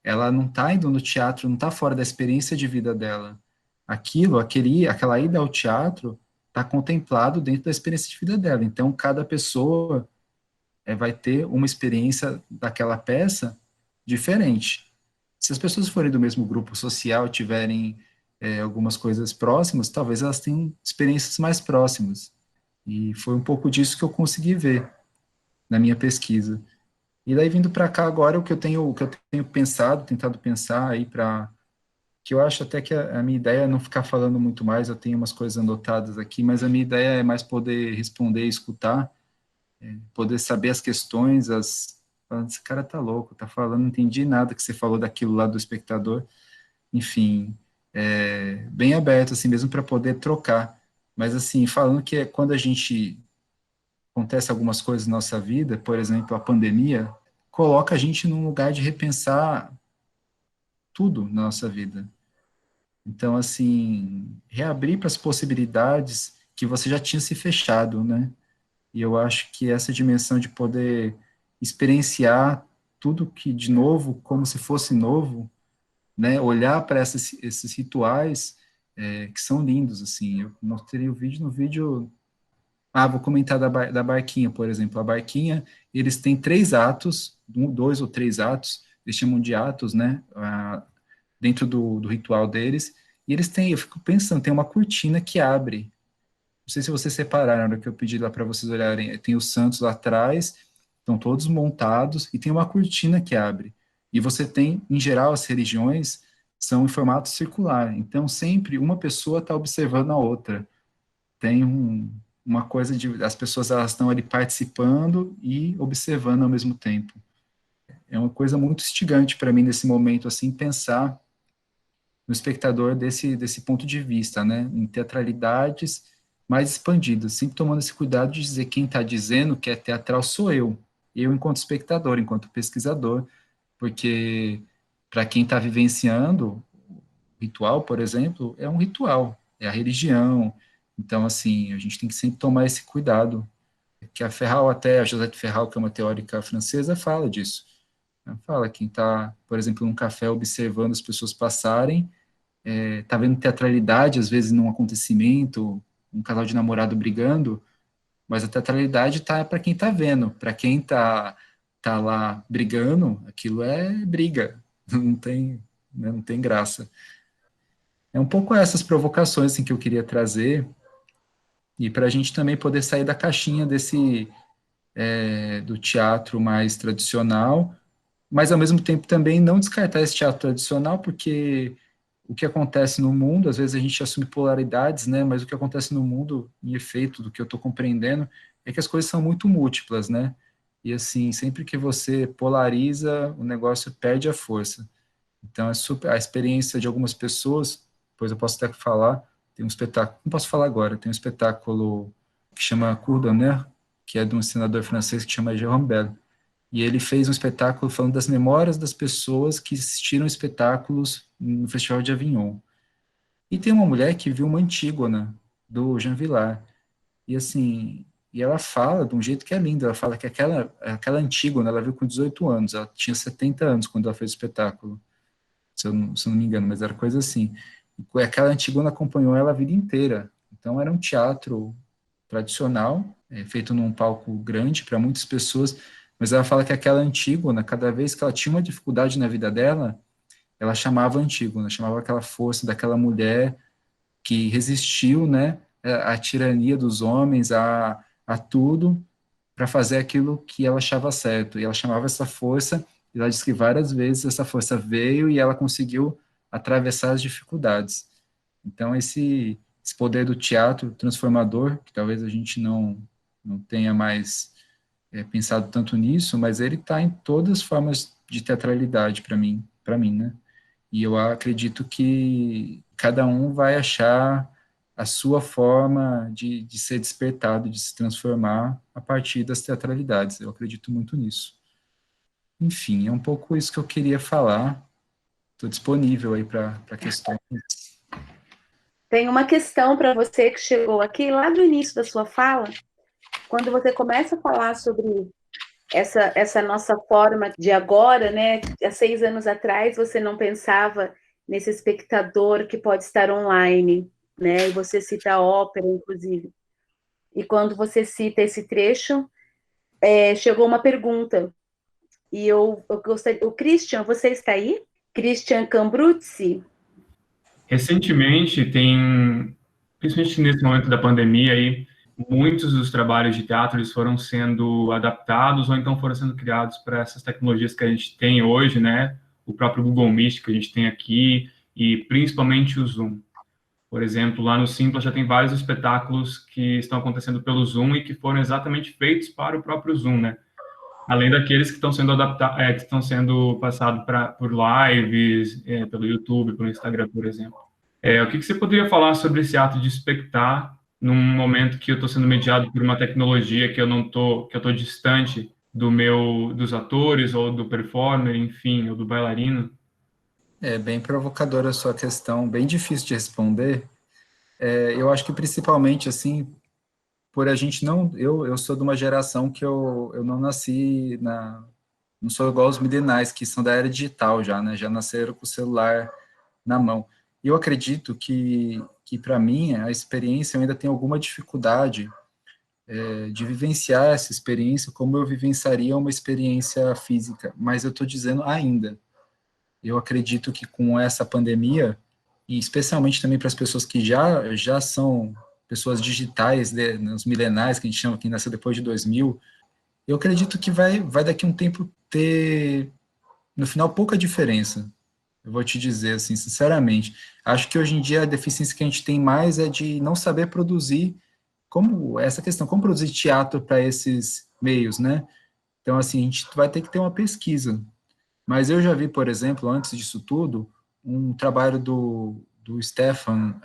ela não está indo no teatro, não está fora da experiência de vida dela. Aquela ida ao teatro está contemplado dentro da experiência de vida dela. Então, cada pessoa vai ter uma experiência daquela peça diferente. Se as pessoas forem do mesmo grupo social, tiverem algumas coisas próximas, talvez elas tenham experiências mais próximas. E foi um pouco disso que eu consegui ver na minha pesquisa. E daí vindo para cá agora, o que eu tenho pensado, tentado pensar aí para que eu acho até que a minha ideia é não ficar falando muito mais, eu tenho umas coisas anotadas aqui, mas a minha ideia é mais poder responder e escutar, poder saber as questões, falando, esse cara tá louco, tá falando, não entendi nada que você falou daquilo lá do espectador, enfim, bem aberto assim mesmo para poder trocar, mas assim, falando que quando a gente acontece algumas coisas na nossa vida, por exemplo, a pandemia, coloca a gente num lugar de repensar tudo na nossa vida. Então, assim, reabrir para as possibilidades que você já tinha se fechado, né? E eu acho que essa dimensão de poder experienciar tudo que de novo, como se fosse novo, né? Olhar para esses rituais que são lindos, assim. Eu mostrei o vídeo, no vídeo vou comentar da barquinha, por exemplo. A barquinha, eles têm 3 atos, 2 ou 3 atos, eles chamam de atos, né? Dentro do ritual deles. E eles têm, eu fico pensando, tem uma cortina que abre. Não sei se vocês separaram, na hora que eu pedi lá para vocês olharem, tem os santos lá atrás, estão todos montados, e tem uma cortina que abre. E você tem, em geral, as religiões são em formato circular. Então, sempre uma pessoa está observando a outra. Tem uma coisa de as pessoas elas estão ali participando e observando ao mesmo tempo. É uma coisa muito instigante para mim nesse momento assim pensar no espectador desse ponto de vista, né, em teatralidades mais expandidas, sempre tomando esse cuidado de dizer quem está dizendo que é teatral sou eu enquanto espectador, enquanto pesquisador, porque para quem está vivenciando o ritual, por exemplo, é um ritual, é a religião. Então, assim, a gente tem que sempre tomar esse cuidado, que a Josette Ferral, que é uma teórica francesa, fala disso. Ela fala, quem está, por exemplo, num café observando as pessoas passarem, tá vendo teatralidade, às vezes, num acontecimento, um casal de namorado brigando, mas a teatralidade tá para quem está vendo, para quem tá lá brigando, aquilo é briga, não tem, né, não tem graça. É um pouco essas provocações assim, que eu queria trazer, e para a gente também poder sair da caixinha do teatro mais tradicional, mas ao mesmo tempo também não descartar esse teatro tradicional, porque o que acontece no mundo, às vezes a gente assume polaridades, né, mas o que acontece no mundo, em efeito, do que eu estou compreendendo, é que as coisas são muito múltiplas, né, e assim, sempre que você polariza, o negócio perde a força. Então, a experiência de algumas pessoas, depois eu posso até falar, tem um espetáculo, não posso falar agora, tem um espetáculo que chama Cour d'honneur, que é de um senador francês que chama Jérôme Bel, e ele fez um espetáculo falando das memórias das pessoas que assistiram espetáculos no Festival de Avignon. E tem uma mulher que viu uma Antígona, do Jean Vilar, e assim, e ela fala de um jeito que é lindo, ela fala que aquela Antígona, ela viu com 18 anos, ela tinha 70 anos quando ela fez o espetáculo, se eu não me engano, mas era coisa assim. E aquela Antígona acompanhou ela a vida inteira. Então era um teatro tradicional, feito num palco grande para muitas pessoas, mas ela fala que aquela Antígona, cada vez que ela tinha uma dificuldade na vida dela, ela chamava Antígona, chamava aquela força daquela mulher que resistiu, né, à tirania dos homens, a tudo, para fazer aquilo que ela achava certo. E ela chamava essa força, e ela disse que várias vezes essa força veio e ela conseguiu atravessar as dificuldades. Então, esse poder do teatro transformador, que talvez a gente não tenha mais pensado tanto nisso, mas ele está em todas as formas de teatralidade para mim, né? E eu acredito que cada um vai achar a sua forma de ser despertado, de se transformar a partir das teatralidades. Eu acredito muito nisso. Enfim, é um pouco isso que eu queria falar. Estou disponível aí para questões. Tem uma questão para você que chegou aqui lá do início da sua fala, quando você começa a falar sobre essa nossa forma de agora, né? Há 6 anos atrás você não pensava nesse espectador que pode estar online, né? E você cita a ópera, inclusive. E quando você cita esse trecho, chegou uma pergunta. E eu gostaria. O Christian, você está aí? Christian Cambruzzi? Recentemente, principalmente nesse momento da pandemia, aí, muitos dos trabalhos de teatro eles foram sendo adaptados ou então foram sendo criados para essas tecnologias que a gente tem hoje, né? O próprio Google Meet que a gente tem aqui e principalmente o Zoom. Por exemplo, lá no Simpla já tem vários espetáculos que estão acontecendo pelo Zoom e que foram exatamente feitos para o próprio Zoom, né? Além daqueles que estão sendo adaptados, que estão sendo passados por lives, pelo YouTube, pelo Instagram, por exemplo. O que você poderia falar sobre esse ato de expectar num momento que eu estou sendo mediado por uma tecnologia que eu estou distante dos atores ou do performer, enfim, ou do bailarino? É bem provocadora a sua questão, bem difícil de responder. Eu acho que principalmente, assim, por a gente não... Eu sou de uma geração que eu não nasci não sou igual aos milenais, que são da era digital já, né? Já nasceram com o celular na mão. E eu acredito que para mim, a experiência, eu ainda tenho alguma dificuldade de vivenciar essa experiência como eu vivenciaria uma experiência física, mas eu estou dizendo ainda. Eu acredito que com essa pandemia, e especialmente também para as pessoas que já são pessoas digitais, né, os milenais, que a gente chama, que nasceu depois de 2000, eu acredito que vai daqui a um tempo ter, no final, pouca diferença. Eu vou te dizer, assim, sinceramente. Acho que hoje em dia a deficiência que a gente tem mais é de não saber produzir, como produzir teatro para esses meios, né? Então, assim, a gente vai ter que ter uma pesquisa. Mas eu já vi, por exemplo, antes disso tudo, um trabalho do Stefan,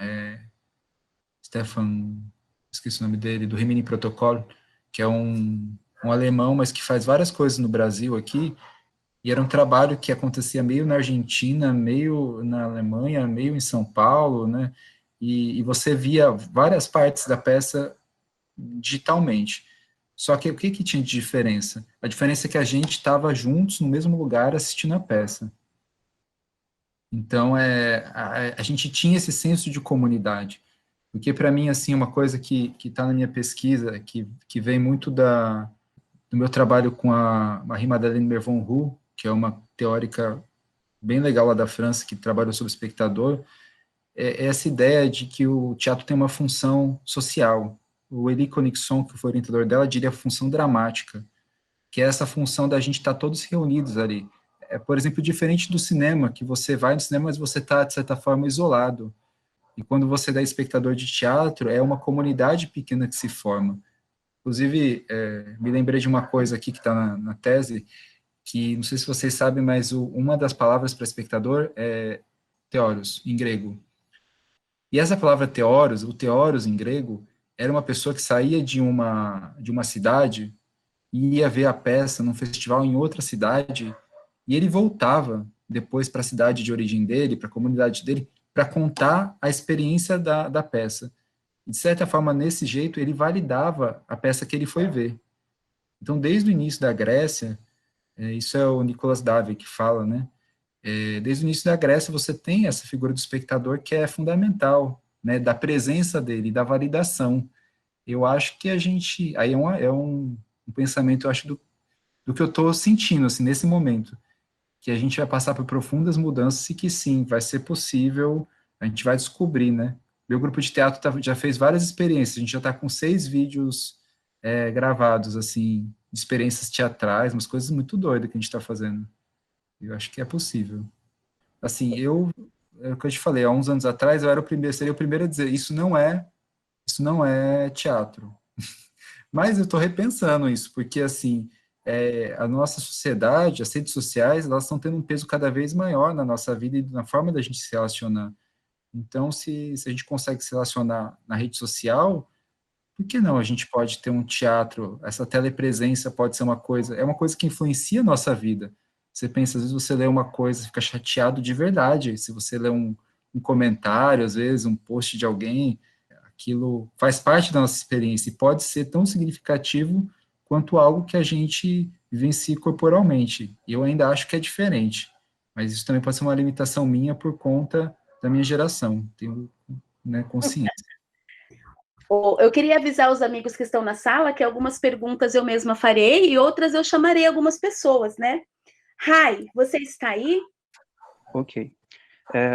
esqueci o nome dele, do Rimini Protocolo, que é um alemão, mas que faz várias coisas no Brasil aqui, e era um trabalho que acontecia meio na Argentina, meio na Alemanha, meio em São Paulo, né? E você via várias partes da peça digitalmente. Só que o que tinha de diferença? A diferença é que a gente estava juntos no mesmo lugar assistindo a peça. Então, a gente tinha esse senso de comunidade. Porque, para mim, assim, uma coisa que está na minha pesquisa, que vem muito do meu trabalho com a Marie-Madeleine Mervon-Roux, que é uma teórica bem legal lá da França, que trabalhou sobre o espectador, é essa ideia de que o teatro tem uma função social. O Elie Conixon, que foi o orientador dela, diria a função dramática, que é essa função da gente estar todos reunidos ali. Por exemplo, diferente do cinema, que você vai no cinema, mas você está, de certa forma, isolado. E quando você é espectador de teatro, é uma comunidade pequena que se forma. Inclusive, me lembrei de uma coisa aqui que está na tese, que não sei se vocês sabem, mas uma das palavras para espectador é theoros, em grego. E essa palavra theoros, o theoros em grego, era uma pessoa que saía de uma cidade e ia ver a peça num festival em outra cidade, e ele voltava depois para a cidade de origem dele, para a comunidade dele, para contar a experiência da peça. E, de certa forma, nesse jeito, ele validava a peça que ele foi ver. Então, desde o início da Grécia, isso é o Nicolas Davey que fala, né? Desde o início da Grécia, você tem essa figura do espectador que é fundamental, né? Da presença dele, da validação. Eu acho que a gente... Aí é um pensamento, eu acho, do que eu estou sentindo, assim, nesse momento, que a gente vai passar por profundas mudanças e que, sim, vai ser possível, a gente vai descobrir, né? Meu grupo de teatro já fez várias experiências, a gente já está com 6 vídeos gravados, assim, de experiências teatrais, umas coisas muito doidas que a gente está fazendo. Eu acho que é possível. Assim, é o que eu te falei, há uns anos atrás, eu seria o primeiro a dizer, isso não é teatro. Mas eu estou repensando isso, porque, assim, a nossa sociedade, as redes sociais, elas estão tendo um peso cada vez maior na nossa vida e na forma da gente se relacionar. Então, se a gente consegue se relacionar na rede social, por que não? A gente pode ter um teatro, essa telepresença pode ser é uma coisa que influencia a nossa vida. Você pensa, às vezes você lê uma coisa, fica chateado de verdade. Se você lê um comentário, às vezes, um post de alguém, aquilo faz parte da nossa experiência e pode ser tão significativo quanto algo que a gente vivencie corporalmente. E eu ainda acho que é diferente, mas isso também pode ser uma limitação minha por conta da minha geração, tenho, né, consciência. Eu queria avisar os amigos que estão na sala que algumas perguntas eu mesma farei e outras eu chamarei algumas pessoas, né? Rai, você está aí? Ok.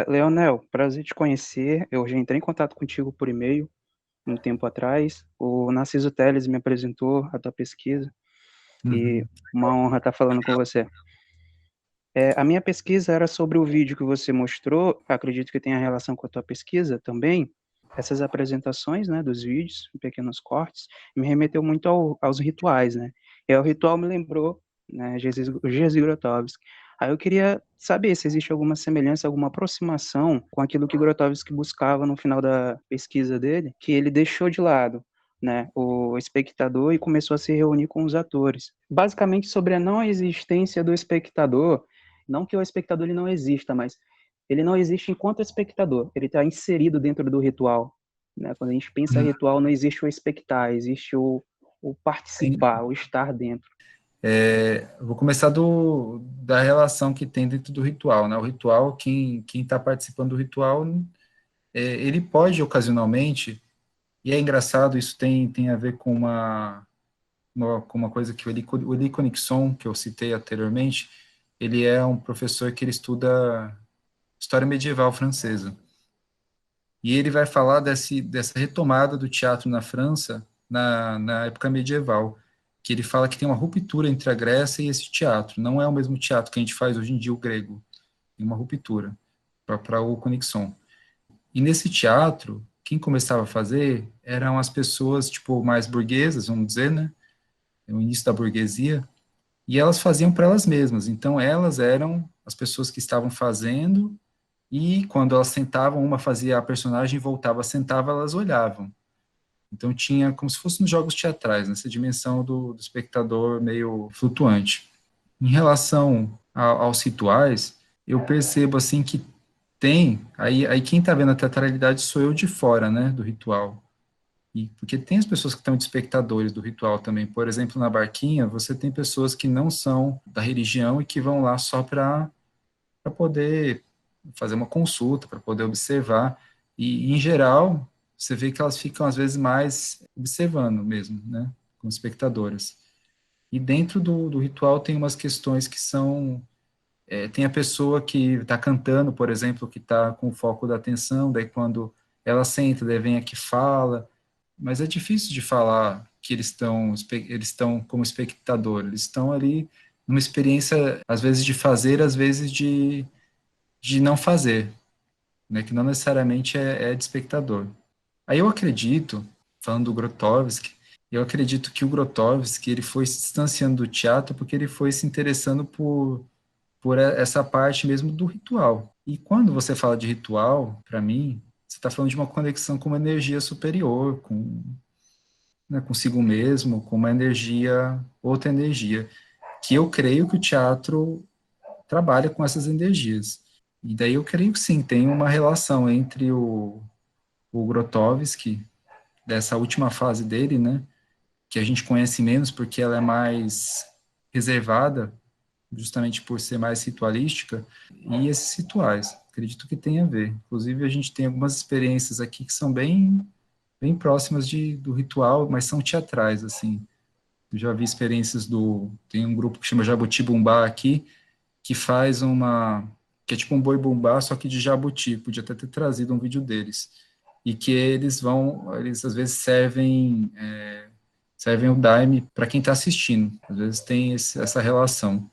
Leonel, prazer te conhecer. Eu já entrei em contato contigo por e-mail um tempo atrás. O Narciso Teles me apresentou a tua pesquisa e uma honra estar falando com você. A minha pesquisa era sobre o vídeo que você mostrou, acredito que tenha relação com a tua pesquisa também. Essas apresentações, né, dos vídeos, em pequenos cortes, me remeteu muito aos rituais, né? E o ritual me lembrou, né, Jerzy Grotowski. Aí eu queria saber se existe alguma semelhança, alguma aproximação com aquilo que Grotowski buscava no final da pesquisa dele, que ele deixou de lado, né, o espectador e começou a se reunir com os atores. Basicamente sobre a não existência do espectador, não que o espectador ele não exista, mas ele não existe enquanto espectador, ele está inserido dentro do ritual. Né? Quando a gente pensa em ritual, não existe o expectar, existe o participar, o estar dentro. Vou começar da relação que tem dentro do ritual. Né? O ritual, quem está participando do ritual, ele pode ocasionalmente, e é engraçado, isso tem a ver com uma coisa que o Elie Conixon, que eu citei anteriormente, ele é um professor que ele estuda história medieval francesa. E ele vai falar dessa retomada do teatro na França na época medieval, que ele fala que tem uma ruptura entre a Grécia e esse teatro. Não é o mesmo teatro que a gente faz hoje em dia, o grego. Tem uma ruptura para o Conixon. E nesse teatro, quem começava a fazer eram as pessoas tipo mais burguesas, vamos dizer, né? O início da burguesia, e elas faziam para elas mesmas. Então, elas eram as pessoas que estavam fazendo, e quando elas sentavam, uma fazia a personagem, voltava, sentava, elas olhavam. Então, tinha como se fosse nos jogos teatrais, nessa dimensão do espectador meio flutuante. Em relação aos rituais, eu percebo, assim, que aí quem está vendo a teatralidade sou eu de fora, né, do ritual. E porque tem as pessoas que estão de espectadores do ritual também. Por exemplo, na barquinha, você tem pessoas que não são da religião e que vão lá só para poder fazer uma consulta, para poder observar. E, em geral, você vê que elas ficam, às vezes, mais observando mesmo, né, como espectadoras. E dentro do ritual tem umas questões que são... tem a pessoa que está cantando, por exemplo, que está com o foco da atenção, daí quando ela senta, daí vem aqui fala, mas é difícil de falar que eles estão como espectador, eles estão ali numa experiência, às vezes de fazer, às vezes de não fazer, né, que não necessariamente é de espectador. Aí eu acredito, falando do Grotowski, eu acredito que o Grotowski, ele foi se distanciando do teatro porque ele foi se interessando por essa parte mesmo do ritual. E quando você fala de ritual, para mim, você está falando de uma conexão com uma energia superior, né, consigo mesmo, com uma energia, outra energia, que eu creio que o teatro trabalha com essas energias. E daí eu creio que sim, tem uma relação entre o Grotowski, dessa última fase dele, né, que a gente conhece menos porque ela é mais reservada, justamente por ser mais ritualística, e esses rituais, acredito que tem a ver. Inclusive, a gente tem algumas experiências aqui que são bem próximas do ritual, mas são teatrais, assim. Eu já vi experiências tem um grupo que chama Jabuti Bumbá aqui, que faz que é tipo um boi bumbá, só que de jabuti, podia até ter trazido um vídeo deles, e que eles às vezes servem o daime para quem está assistindo, às vezes tem essa relação.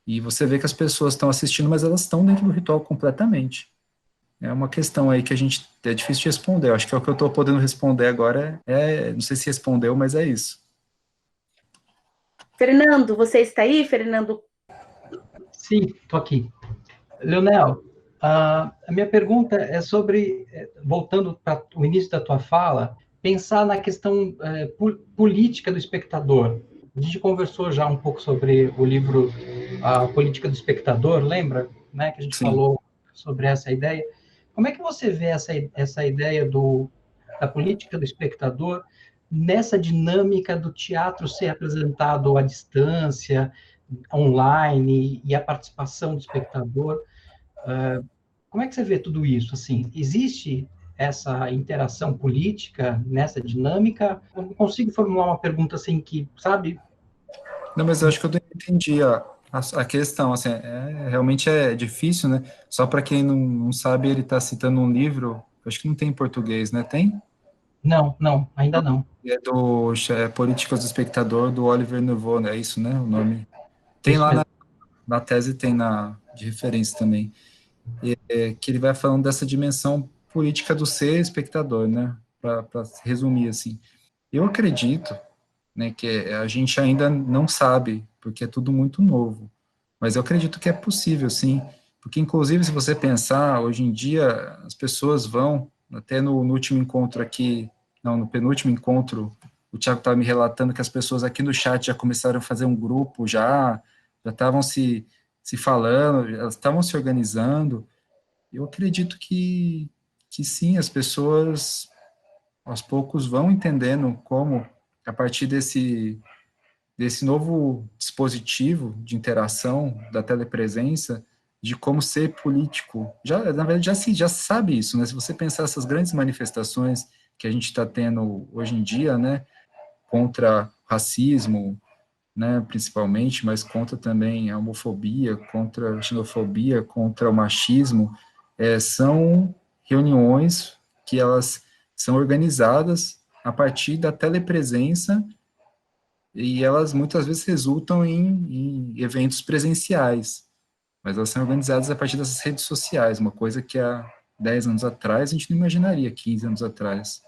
E você vê que as pessoas estão assistindo, mas elas estão dentro do ritual completamente. É uma questão aí que é difícil de responder. Eu acho que é o que eu estou podendo responder agora. Não sei se respondeu, mas é isso. Fernando, você está aí, Fernando? Sim, estou aqui. Leonel, a minha pergunta é sobre, voltando para o início da tua fala, pensar na questão política do espectador. A gente conversou já um pouco sobre o livro A Política do Espectador, lembra? Né, que a gente Sim. falou sobre essa ideia. Como é que você vê essa ideia da política do espectador nessa dinâmica do teatro ser apresentado à distância, online, e a participação do espectador? Como é que você vê tudo isso? Assim, existe essa interação política nessa dinâmica? Eu não consigo formular uma pergunta assim que, sabe? Não, mas eu acho que eu entendi a questão. Assim, realmente é difícil, né? Só para quem não sabe, ele está citando um livro, acho que não tem em português, né? Tem? Não, ainda não. É Políticas do Espectador, do Oliver Neveu, né? É isso, né? O nome. Tem Isso lá mesmo. na tese, tem de referência também. Que ele vai falando dessa dimensão política do ser espectador, né? Para resumir, assim. Eu acredito, né, que a gente ainda não sabe, porque é tudo muito novo. Mas eu acredito que é possível, sim. Porque, inclusive, se você pensar, hoje em dia, as pessoas vão, até no último encontro aqui, não, no penúltimo encontro, o Thiago estava me relatando que as pessoas aqui no chat já começaram a fazer um grupo, já estavam se falando, elas estavam se organizando. Eu acredito que sim, as pessoas aos poucos vão entendendo como, a partir desse novo dispositivo de interação da telepresença, de como ser político. Na verdade, já sabe isso, né? Se você pensar essas grandes manifestações que a gente está tendo hoje em dia, né, contra racismo, né, principalmente, mas contra também a homofobia, contra a xenofobia, contra o machismo, são reuniões que elas são organizadas a partir da telepresença e elas muitas vezes resultam em eventos presenciais, mas elas são organizadas a partir dessas redes sociais, uma coisa que há 10 anos atrás a gente não imaginaria, 15 anos atrás.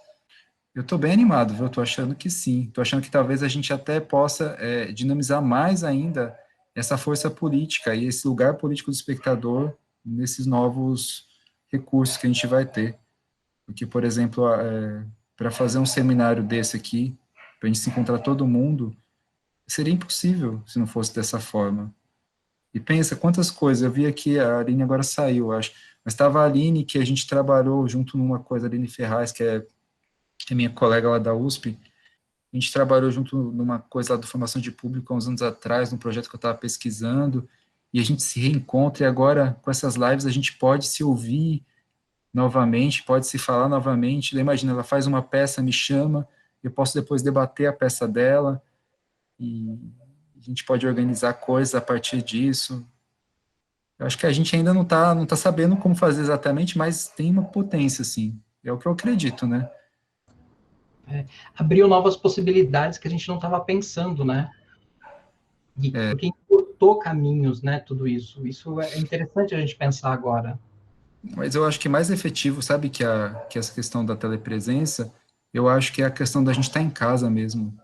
Eu estou bem animado, viu? Estou achando que sim. Estou achando que talvez a gente até possa dinamizar mais ainda essa força política e esse lugar político do espectador nesses novos recursos que a gente vai ter. Porque, por exemplo, para fazer um seminário desse aqui, para a gente se encontrar todo mundo, seria impossível se não fosse dessa forma. E pensa quantas coisas. Eu vi aqui, a Aline agora saiu, acho. Mas estava a Aline, que a gente trabalhou junto numa coisa, a Aline Ferraz, que é que é minha colega lá da USP, a gente trabalhou junto numa coisa lá do Formação de Público há uns anos atrás, num projeto que eu estava pesquisando, e a gente se reencontra, e agora, com essas lives, a gente pode se ouvir novamente, pode se falar novamente. Imagina, ela faz uma peça, me chama, eu posso depois debater a peça dela, e a gente pode organizar coisas a partir disso. Eu acho que a gente ainda não tá sabendo como fazer exatamente, mas tem uma potência, assim. É o que eu acredito, né? Abriu novas possibilidades que a gente não estava pensando, né? É. Porque encurtou caminhos, né? Tudo isso. Isso é interessante a gente pensar agora. Mas eu acho que mais efetivo, sabe, que essa questão da telepresença, eu acho que é a questão da gente estar em casa mesmo.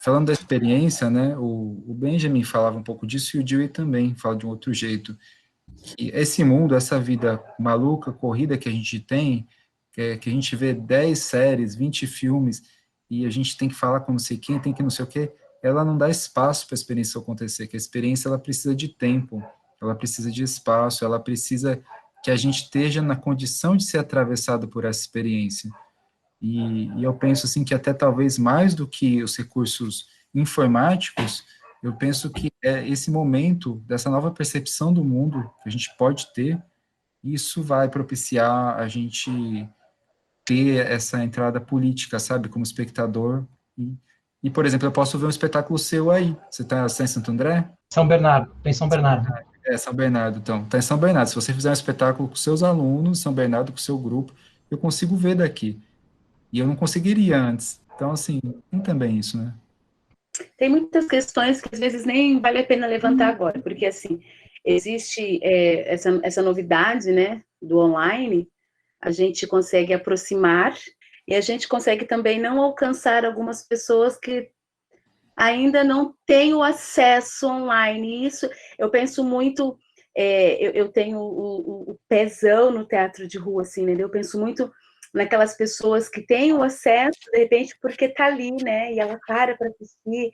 Falando da experiência, né, o Benjamin falava um pouco disso e o Dewey também fala de um outro jeito. Que esse mundo, essa vida maluca, corrida que a gente tem, que a gente vê 10 séries, 20 filmes, e a gente tem que falar com não sei quem, tem que não sei o quê, ela não dá espaço para a experiência acontecer, que a experiência ela precisa de tempo, ela precisa de espaço, ela precisa que a gente esteja na condição de ser atravessado por essa experiência. E eu penso assim que até talvez mais do que os recursos informáticos, eu penso que é esse momento dessa nova percepção do mundo que a gente pode ter, isso vai propiciar a gente ter essa entrada política, sabe, como espectador. E, por exemplo, eu posso ver um espetáculo seu aí. Você está em Santo André? São Bernardo, tem São Bernardo. É, São Bernardo, então. Está em São Bernardo. Se você fizer um espetáculo com seus alunos, São Bernardo, com seu grupo, eu consigo ver daqui. E eu não conseguiria antes. Então, assim, tem também isso, né? Tem muitas questões que às vezes nem vale a pena levantar agora, porque assim, existe essa novidade, né, do online, a gente consegue aproximar e a gente consegue também não alcançar algumas pessoas que ainda não têm o acesso online. E isso, eu penso muito, eu tenho o pezão no teatro de rua, assim, né? Eu penso muito naquelas pessoas que têm o acesso, de repente, porque tá ali, né? E ela para assistir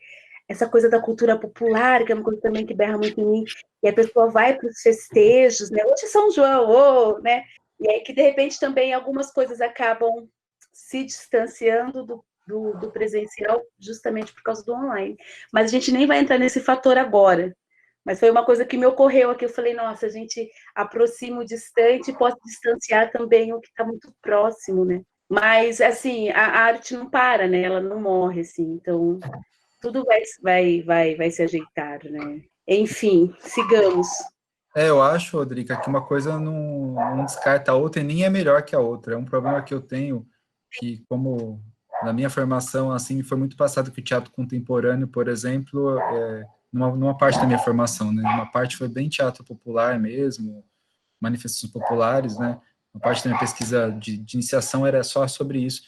essa coisa da cultura popular, que é uma coisa também que berra muito em mim, e a pessoa vai para os festejos, né? Hoje é São João, né? E aí que, de repente, também algumas coisas acabam se distanciando do presencial justamente por causa do online. Mas a gente nem vai entrar nesse fator agora. Mas foi uma coisa que me ocorreu aqui. Eu falei, nossa, a gente aproxima o distante e pode distanciar também o que está muito próximo, né? Mas, assim, a arte não para, né? Ela não morre, assim. Então, tudo vai se ajeitar, né? Enfim, sigamos. Eu acho, Rodrigo, que uma coisa não descarta a outra e nem é melhor que a outra. É um problema que eu tenho, que como na minha formação, assim, foi muito passado que o teatro contemporâneo, por exemplo, numa parte da minha formação, né? Uma parte foi bem teatro popular mesmo, manifestações populares, né? Uma parte da minha pesquisa de iniciação era só sobre isso.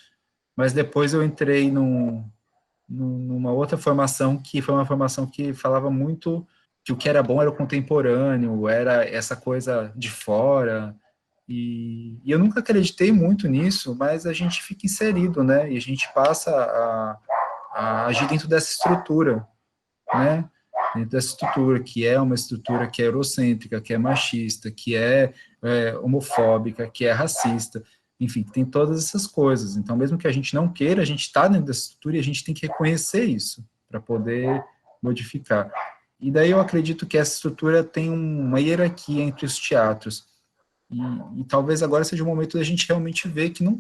Mas depois eu entrei numa outra formação, que foi uma formação que falava muito que o que era bom era o contemporâneo, era essa coisa de fora, e eu nunca acreditei muito nisso, mas a gente fica inserido, né, e a gente passa a agir dentro dessa estrutura, né, dentro dessa estrutura, que é uma estrutura que é eurocêntrica, que é machista, que é homofóbica, que é racista, enfim, tem todas essas coisas. Então, mesmo que a gente não queira, a gente está dentro dessa estrutura e a gente tem que reconhecer isso para poder modificar. E daí eu acredito que essa estrutura tem uma hierarquia entre os teatros. E talvez agora seja o momento da gente realmente ver que não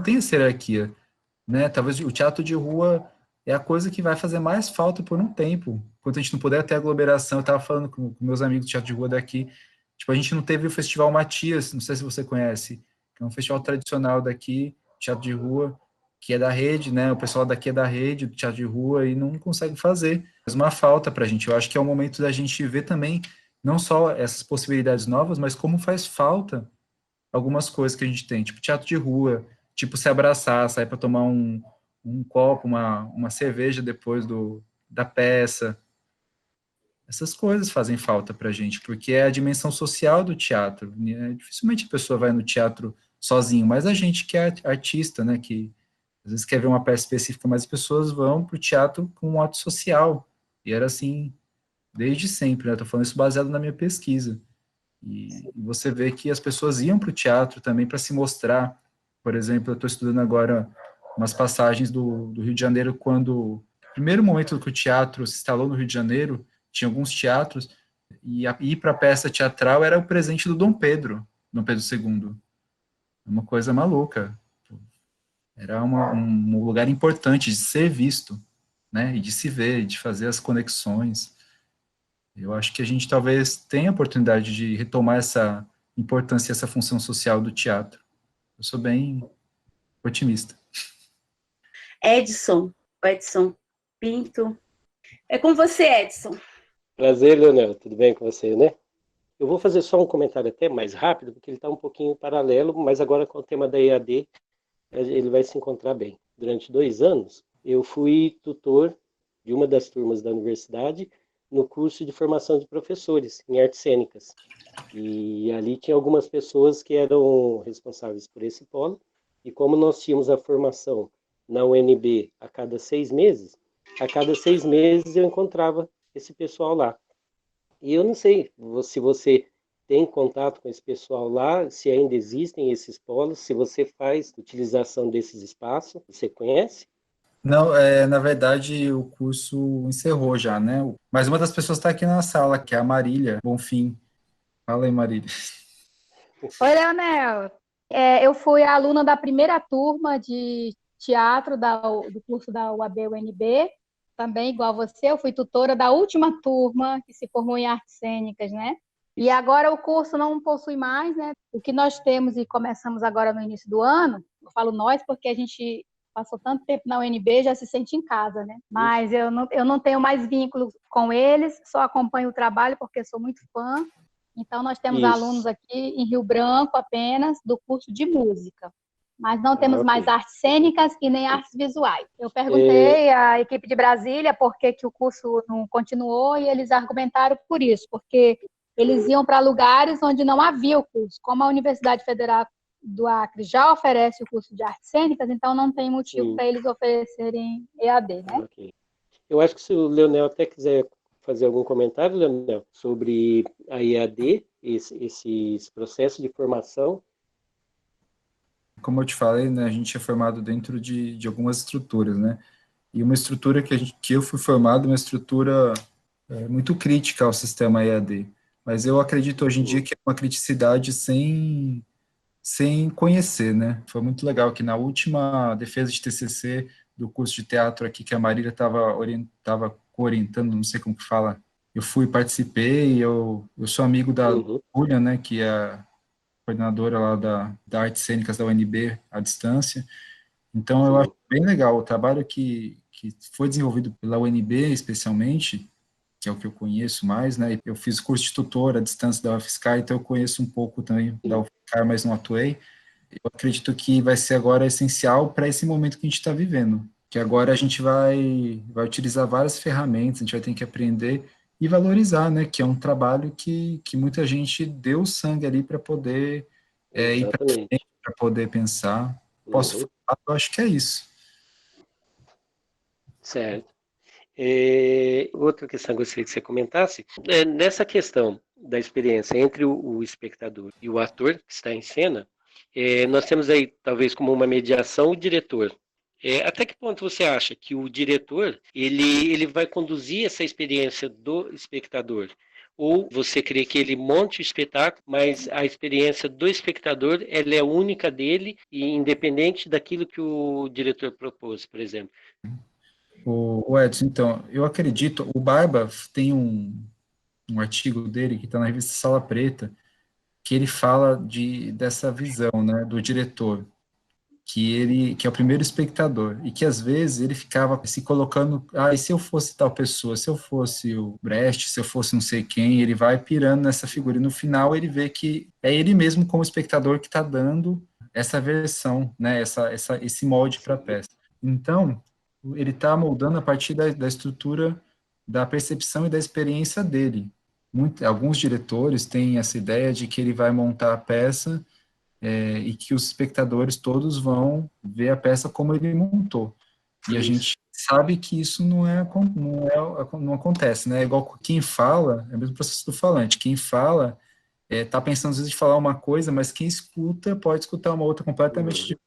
tem essa hierarquia, né? Talvez o teatro de rua é a coisa que vai fazer mais falta por um tempo. Enquanto a gente não puder ter aglomeração, eu estava falando com meus amigos do teatro de rua daqui, tipo, a gente não teve o Festival Matias, não sei se você conhece, que é um festival tradicional daqui, teatro de rua, que é da rede, né? O pessoal daqui é da rede, do teatro de rua, e não consegue fazer. Faz uma falta para a gente. Eu acho que é o momento da gente ver também, não só essas possibilidades novas, mas como faz falta algumas coisas que a gente tem, tipo teatro de rua, tipo se abraçar, sair para tomar um copo, uma cerveja depois da peça. Essas coisas fazem falta para a gente, porque é a dimensão social do teatro. Né? Dificilmente a pessoa vai no teatro sozinho, mas a gente que é artista, né, que às vezes quer ver uma peça específica, mas as pessoas vão para o teatro com um ato social. E era assim desde sempre, né? Estou falando isso baseado na minha pesquisa. E você vê que as pessoas iam para o teatro também para se mostrar, Por exemplo, eu estou estudando agora umas passagens do Rio de Janeiro, quando, no primeiro momento que o teatro se instalou no Rio de Janeiro, tinha alguns teatros, e ir para a peça teatral era o presente do Dom Pedro II. Uma coisa maluca. Era um lugar importante de ser visto, né? E de se ver, de fazer as conexões. Eu acho que a gente talvez tenha a oportunidade de retomar essa importância, essa função social do teatro. Eu sou bem otimista. Edson Pinto. É com você, Edson. Prazer, Leonel. Tudo bem com você, né? Eu vou fazer só um comentário até mais rápido, porque ele está um pouquinho paralelo, mas agora com o tema da EAD, ele vai se encontrar bem. Durante 2 anos, eu fui tutor de uma das turmas da universidade no curso de formação de professores em artes cênicas. E ali tinha algumas pessoas que eram responsáveis por esse polo, e como nós tínhamos a formação na UNB a cada 6 meses, eu encontrava esse pessoal lá. E eu não sei se você tem contato com esse pessoal lá, se ainda existem esses polos, se você faz utilização desses espaços, você conhece? Não, na verdade, o curso encerrou já, né? Mas uma das pessoas está aqui na sala, que é a Marília Bonfim. Fala aí, Marília. Oi, Leonel. Eu fui aluna da primeira turma de teatro do curso da UAB-UNB, também igual você. Eu fui tutora da última turma que se formou em artes cênicas, né? E agora o curso não possui mais, né? O que nós temos e começamos agora no início do ano, eu falo nós porque a gente passou tanto tempo na UNB, já se sente em casa, né? Mas eu não tenho mais vínculo com eles, só acompanho o trabalho porque sou muito fã. Então, nós temos alunos aqui em Rio Branco apenas do curso de música, mas não temos mais artes cênicas e nem artes visuais. Eu perguntei à equipe de Brasília por que o curso não continuou e eles argumentaram por isso, porque eles iam para lugares onde não havia o curso. Como a Universidade Federal do Acre já oferece o curso de artes cênicas, então não tem motivo para eles oferecerem EAD, né? Okay. Eu acho que se o Leonel até quiser fazer algum comentário, Leonel, sobre a EAD, esse processo de formação. Como eu te falei, né, a gente é formado dentro de algumas estruturas, né? E uma estrutura que eu fui formado, uma estrutura muito crítica ao sistema EAD. Mas eu acredito hoje em dia que é uma criticidade sem conhecer, né? Foi muito legal que na última defesa de TCC do curso de teatro aqui, que a Marília estava orientando, não sei como que fala, eu participei, eu sou amigo da Júlia, né, que é a coordenadora lá da Artes Cênicas da UNB, à distância. Então, eu acho bem legal o trabalho que foi desenvolvido pela UNB, especialmente, que é o que eu conheço mais, né? Eu fiz curso de tutor à distância da UFSCar, então eu conheço um pouco também da UFSCar, mas não atuei. Eu acredito que vai ser agora essencial para esse momento que a gente está vivendo, que agora a gente vai utilizar várias ferramentas, a gente vai ter que aprender e valorizar, né? Que é um trabalho que muita gente deu sangue ali para poder ir para frente, para poder pensar. Posso falar? Eu acho que é isso. Certo. Outra questão que eu gostaria que você comentasse, nessa questão da experiência entre o espectador e o ator que está em cena, nós temos aí, talvez como uma mediação, o diretor. Até que ponto você acha que o diretor ele vai conduzir essa experiência do espectador? Ou você crê que ele monte o espetáculo, mas a experiência do espectador ela é única dele e independente daquilo que o diretor propôs, por exemplo? O Edson, então, eu acredito, o Barba tem um artigo dele que está na revista Sala Preta, que ele fala dessa visão, né, do diretor, que é o primeiro espectador, e que às vezes ele ficava se colocando, e se eu fosse tal pessoa, se eu fosse o Brecht, se eu fosse não sei quem, ele vai pirando nessa figura, e no final ele vê que é ele mesmo como espectador que está dando essa versão, né, esse molde para a peça. Então, ele está moldando a partir da estrutura da percepção e da experiência dele. Alguns diretores têm essa ideia de que ele vai montar a peça e que os espectadores todos vão ver a peça como ele montou. E a gente sabe que isso não acontece, né? Igual quem fala, é o mesmo processo do falante. Quem fala está pensando às vezes de falar uma coisa, mas quem escuta pode escutar uma outra completamente diferente.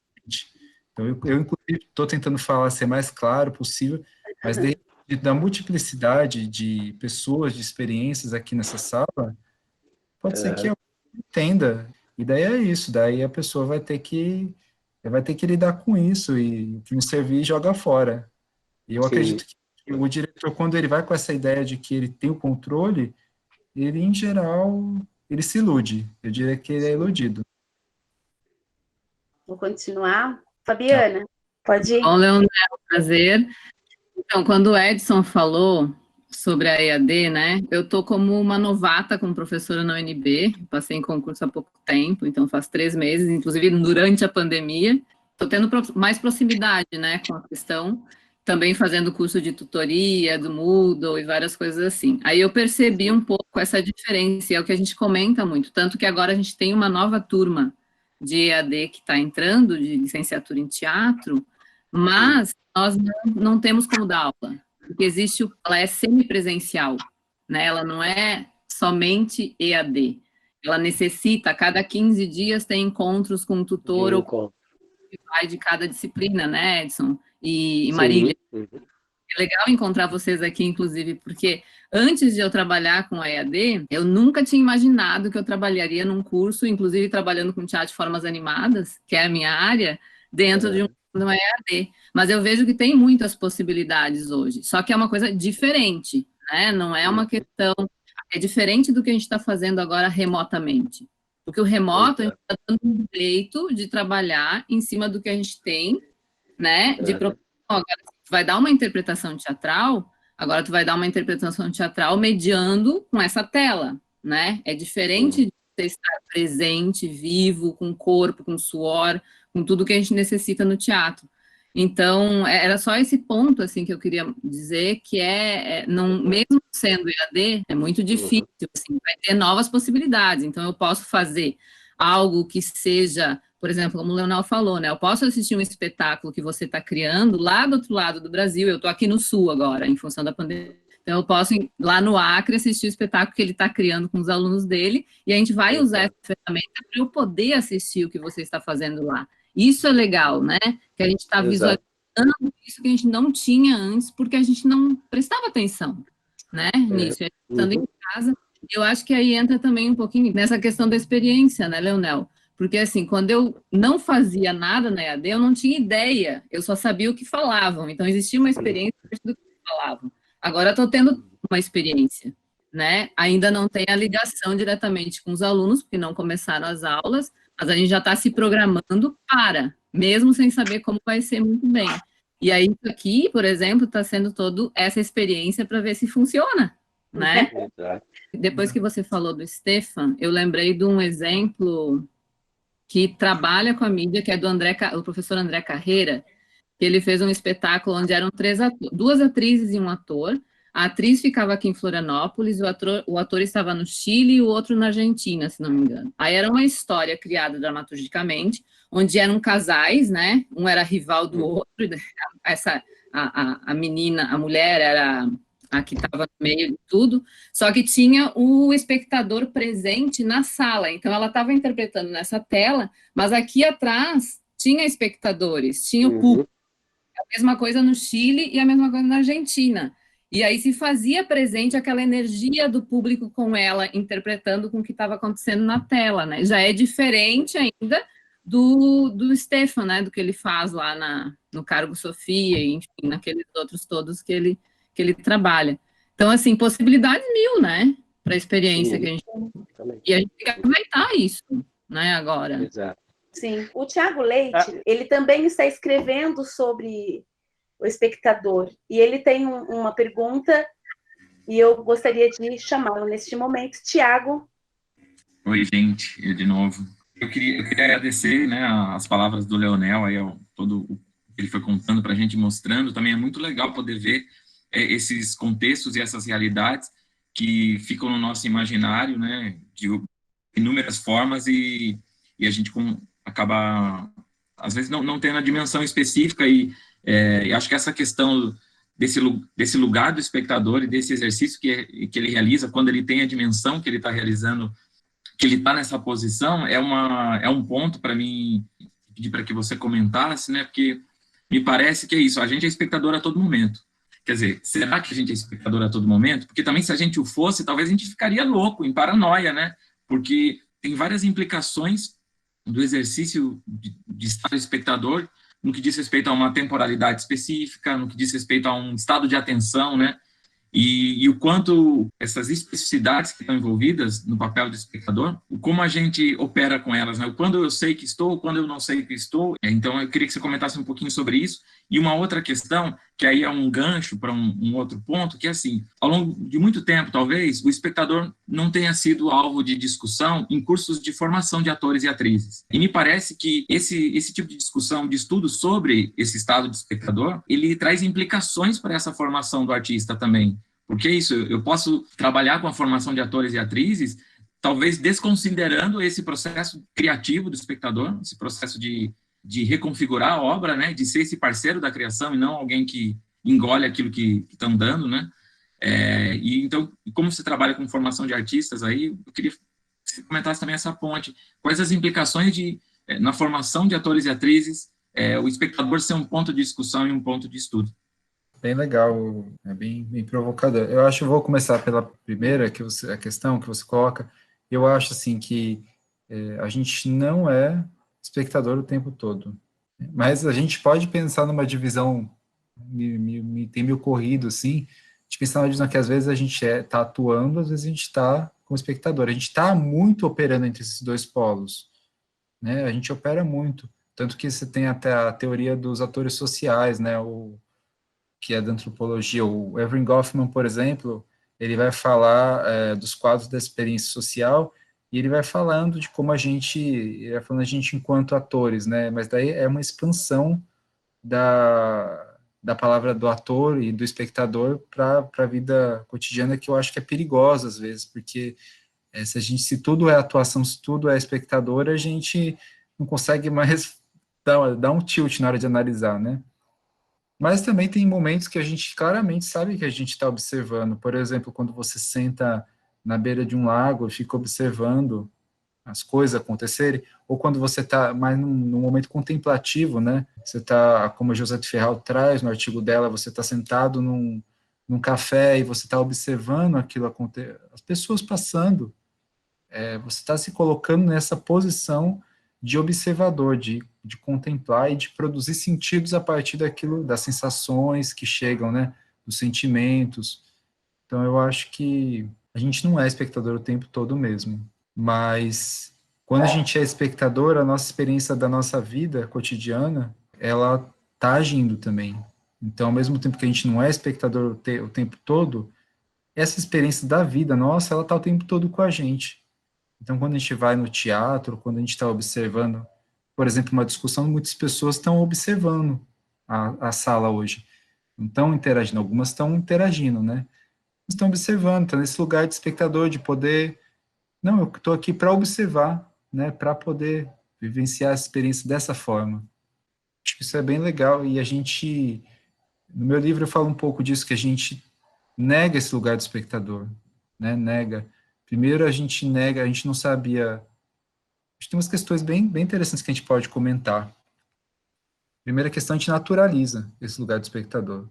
Então, eu inclusive, estou tentando falar ser mais claro possível, mas da multiplicidade de pessoas, de experiências aqui nessa sala, pode ser que eu entenda. E daí é isso, daí a pessoa vai ter que lidar com isso, e o que não servir, joga fora. E eu acredito que o diretor, quando ele vai com essa ideia de que ele tem o controle, ele, em geral, ele se ilude. Eu diria que ele é iludido. Vou continuar. Fabiana, pode ir. Bom, Leonel, prazer. Então, quando o Edson falou sobre a EAD, né, eu estou como uma novata como professora na UNB, passei em concurso há pouco tempo, então faz 3 meses, inclusive durante a pandemia, estou tendo mais proximidade, né, com a questão, também fazendo curso de tutoria, do Moodle e várias coisas assim. Aí eu percebi um pouco essa diferença, e é o que a gente comenta muito, tanto que agora a gente tem uma nova turma de EAD que está entrando, de licenciatura em teatro, mas nós não temos como dar aula, porque ela é semipresencial, né? Ela não é somente EAD, ela necessita, a cada 15 dias, tem encontros com um tutor ou com que vai de cada disciplina, né, Edson e Marília? É legal encontrar vocês aqui, inclusive, porque antes de eu trabalhar com a EAD, eu nunca tinha imaginado que eu trabalharia num curso, inclusive trabalhando com teatro de formas animadas, que é a minha área, dentro de uma EAD. Mas eu vejo que tem muitas possibilidades hoje, só que é uma coisa diferente, né? Não é uma questão... É diferente do que a gente está fazendo agora remotamente. Porque o remoto, a gente está dando um jeito de trabalhar em cima do que a gente tem, né? Agora, tu vai dar uma interpretação teatral, agora tu vai dar uma interpretação teatral mediando com essa tela, né? É diferente de você estar presente, vivo, com corpo, com suor, com tudo que a gente necessita no teatro. Então, era só esse ponto, assim, que eu queria dizer, que não, mesmo sendo EAD, é muito difícil, assim, vai ter novas possibilidades. Então, eu posso fazer algo que seja, por exemplo, como o Leonel falou, né? Eu posso assistir um espetáculo que você está criando lá do outro lado do Brasil, eu estou aqui no Sul agora, em função da pandemia. Então, eu posso ir lá no Acre assistir o espetáculo que ele está criando com os alunos dele, e a gente vai usar essa ferramenta para eu poder assistir o que você está fazendo lá. Isso é legal, né? Que a gente está visualizando isso que a gente não tinha antes, porque a gente não prestava atenção, né? Nisso, estando em casa. Eu acho que aí entra também um pouquinho nessa questão da experiência, né, Leonel? Porque, assim, quando eu não fazia nada na EAD, eu não tinha ideia, eu só sabia o que falavam. Então, existia uma experiência do que falavam. Agora, eu estou tendo uma experiência, né? Ainda não tem a ligação diretamente com os alunos, porque não começaram as aulas, mas a gente já está se programando mesmo sem saber como vai ser muito bem. E aí, isso aqui, por exemplo, está sendo toda essa experiência para ver se funciona, né? Depois que você falou do Stefan, eu lembrei de um exemplo que trabalha com a mídia, que é do professor André Carreira, que ele fez um espetáculo onde eram 2 atrizes e um ator. A atriz ficava aqui em Florianópolis, o ator estava no Chile e o outro na Argentina, se não me engano. Aí era uma história criada dramaturgicamente, onde eram casais, né? Um era rival do outro, a menina, a mulher era a que estava no meio de tudo, só que tinha o espectador presente na sala, então ela estava interpretando nessa tela, mas aqui atrás tinha espectadores, tinha o público. A mesma coisa no Chile e a mesma coisa na Argentina. E aí se fazia presente aquela energia do público com ela, interpretando com o que estava acontecendo na tela, né? Já é diferente ainda do Stefan, né? Do que ele faz lá no Cargo Sofia, enfim, naqueles outros todos que ele trabalha. Então, assim, possibilidades mil, né? Para a experiência que a gente tem. E a gente tem que aproveitar isso, né? Agora. Exato. Sim. O Tiago Leite, ele também está escrevendo sobre o espectador. E ele tem uma pergunta e eu gostaria de chamá-lo neste momento. Tiago. Oi, gente. Eu de novo. Eu queria agradecer, né, as palavras do Leonel, aí, todo o que ele foi contando para a gente, mostrando. Também é muito legal poder ver esses contextos e essas realidades que ficam no nosso imaginário, né, de inúmeras formas, e a gente acaba, às vezes, não tendo a dimensão específica, e acho que essa questão desse lugar do espectador e desse exercício que ele realiza, quando ele tem a dimensão que ele está realizando, que ele está nessa posição, é um ponto, para mim, pedir para que você comentasse, né, porque me parece que é isso, a gente é espectador a todo momento. Quer dizer, será que a gente é espectador a todo momento? Porque também se a gente o fosse, talvez a gente ficaria louco, em paranoia, né? Porque tem várias implicações do exercício de estar espectador no que diz respeito a uma temporalidade específica, no que diz respeito a um estado de atenção, né? E o quanto essas especificidades que estão envolvidas no papel do espectador, como a gente opera com elas, né? O quando eu sei que estou, quando eu não sei que estou. Então, eu queria que você comentasse um pouquinho sobre isso. E uma outra questão, que aí é um gancho para um outro ponto, que é assim, ao longo de muito tempo, talvez, o espectador não tenha sido alvo de discussão em cursos de formação de atores e atrizes. E me parece que esse tipo de discussão, de estudo sobre esse estado de espectador, ele traz implicações para essa formação do artista também. Porque é isso, eu posso trabalhar com a formação de atores e atrizes, talvez desconsiderando esse processo criativo do espectador, esse processo de reconfigurar a obra, né, de ser esse parceiro da criação e não alguém que engole aquilo que estão dando, né? E então, como você trabalha com formação de artistas aí, eu queria que você comentasse também essa ponte. Quais as implicações na formação de atores e atrizes, o espectador ser um ponto de discussão e um ponto de estudo? Bem legal, é bem provocador. Eu acho que eu vou começar pela primeira, a questão que você coloca. Eu acho, assim, que a gente não é espectador o tempo todo. Mas a gente pode pensar numa divisão, tem me ocorrido, assim, de pensar numa divisão que às vezes a gente está atuando, às vezes a gente está como espectador. A gente está muito operando entre esses dois polos, né? A gente opera muito. Tanto que você tem até a teoria dos atores sociais, né? Que é da antropologia. O Evelyn Goffman, por exemplo, ele vai falar dos quadros da experiência social e ele vai falando de como a gente enquanto atores, né? Mas daí é uma expansão da palavra do ator e do espectador para a vida cotidiana, que eu acho que é perigosa às vezes, porque se tudo é atuação, se tudo é espectador, a gente não consegue mais dar um tilt na hora de analisar, né? Mas também tem momentos que a gente claramente sabe que a gente está observando. Por exemplo, quando você senta na beira de um lago e fica observando as coisas acontecerem, ou quando você está mais num momento contemplativo, né? Você está, como a Josette Ferral traz no artigo dela, você está sentado num café e você está observando aquilo acontecer, as pessoas passando. Você está se colocando nessa posição de observador, de contemplar e de produzir sentidos a partir daquilo, das sensações que chegam, né, dos sentimentos. Então, eu acho que a gente não é espectador o tempo todo mesmo, mas quando a gente é espectador, a nossa experiência da nossa vida cotidiana, ela está agindo também. Então, ao mesmo tempo que a gente não é espectador o tempo todo, essa experiência da vida nossa, ela está o tempo todo com a gente. Então, quando a gente vai no teatro, quando a gente está observando, por exemplo, uma discussão, muitas pessoas estão observando a sala hoje. Não estão interagindo, algumas estão interagindo, né? Estão observando, estão nesse lugar de espectador, de poder... Não, eu estou aqui para observar, né? Para poder vivenciar a experiência dessa forma. Acho que isso é bem legal. E a gente... No meu livro eu falo um pouco disso, que a gente nega esse lugar de espectador, né? Nega. Primeiro, a gente nega, a gente não sabia... A gente tem umas questões bem interessantes que a gente pode comentar. Primeira questão, a gente naturaliza esse lugar do espectador.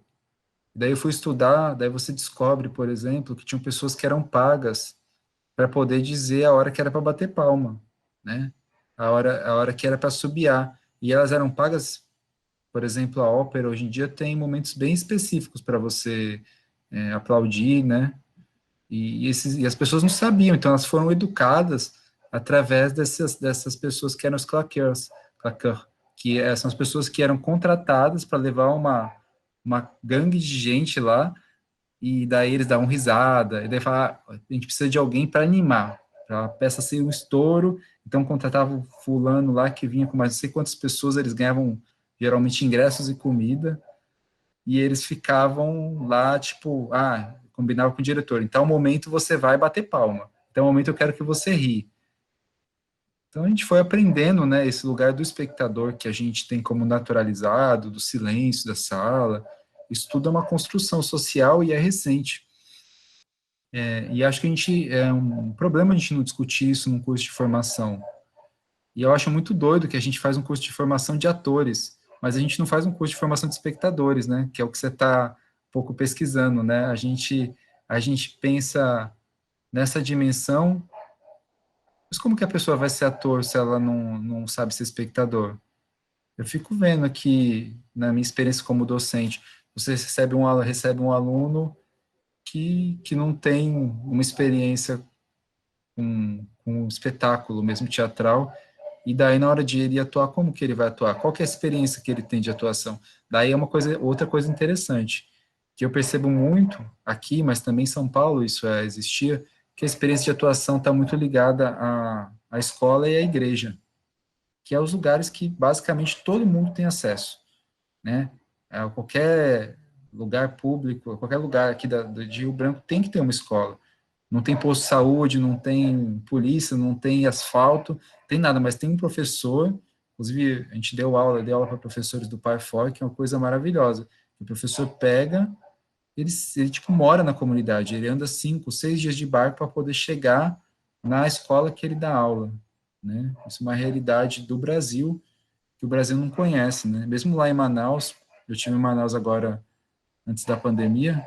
Daí eu fui estudar, daí você descobre, por exemplo, que tinham pessoas que eram pagas para poder dizer a hora que era para bater palma, né? A hora que era para assobiar. E elas eram pagas, por exemplo, a ópera, hoje em dia, tem momentos bem específicos para você aplaudir, né? E as pessoas não sabiam, então elas foram educadas através dessas pessoas que eram os claqueurs, que são as pessoas que eram contratadas para levar uma gangue de gente lá, e daí eles davam risada, e daí falavam, a gente precisa de alguém para animar, para a peça ser um estouro, então contratavam fulano lá que vinha com mais não sei quantas pessoas, eles ganhavam geralmente ingressos e comida, e eles ficavam lá, tipo, combinava com o diretor, em tal momento você vai bater palma, em tal momento eu quero que você ri. Então a gente foi aprendendo, né, esse lugar do espectador que a gente tem como naturalizado, do silêncio da sala. Isso tudo é uma construção social e é recente. E acho que é um problema a gente não discutir isso num curso de formação. E eu acho muito doido que a gente faz um curso de formação de atores, mas a gente não faz um curso de formação de espectadores, né? Que é o que você está um pouco pesquisando, né? A gente pensa nessa dimensão, mas como que a pessoa vai ser ator se ela não sabe ser espectador? Eu fico vendo aqui, na minha experiência como docente, você recebe um aluno que não tem uma experiência com um espetáculo, mesmo teatral, e daí na hora de ele atuar, como que ele vai atuar? Qual que é a experiência que ele tem de atuação? Daí é outra coisa interessante, que eu percebo muito aqui, mas também em São Paulo isso existia, que a experiência de atuação está muito ligada à escola e à igreja, que é os lugares que basicamente todo mundo tem acesso, né? Qualquer lugar público, qualquer lugar aqui de Rio Branco tem que ter uma escola. Não tem posto de saúde, não tem polícia, não tem asfalto, tem nada, mas tem um professor, inclusive a gente deu aula para professores do Parfor, que é uma coisa maravilhosa. O professor pega, ele tipo mora na comunidade, ele anda 5, 6 dias de barco para poder chegar na escola que ele dá aula, né? Isso é uma realidade do Brasil, que o Brasil não conhece, né? Mesmo lá em Manaus, eu estive em Manaus agora, antes da pandemia,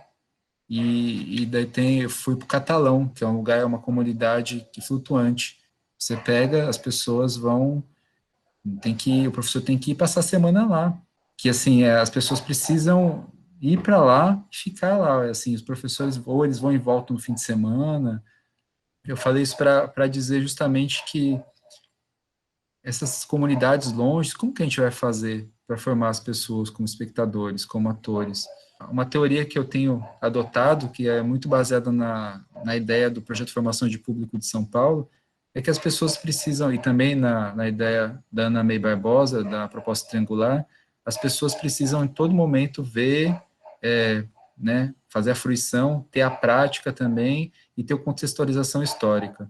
e daí eu fui para o Catalão, que é um lugar, é uma comunidade flutuante. Você pega, as pessoas vão, o professor tem que ir passar a semana lá, que assim, as pessoas precisam ir para lá e ficar lá, assim, os professores ou eles vão e voltam no fim de semana. Eu falei isso para dizer justamente que essas comunidades longe, como que a gente vai fazer para formar as pessoas como espectadores, como atores? Uma teoria que eu tenho adotado, que é muito baseada na ideia do Projeto de Formação de Público de São Paulo, é que as pessoas precisam, e também na ideia da Ana May Barbosa, da proposta triangular, as pessoas precisam em todo momento ver, né, fazer a fruição, ter a prática também e ter a contextualização histórica.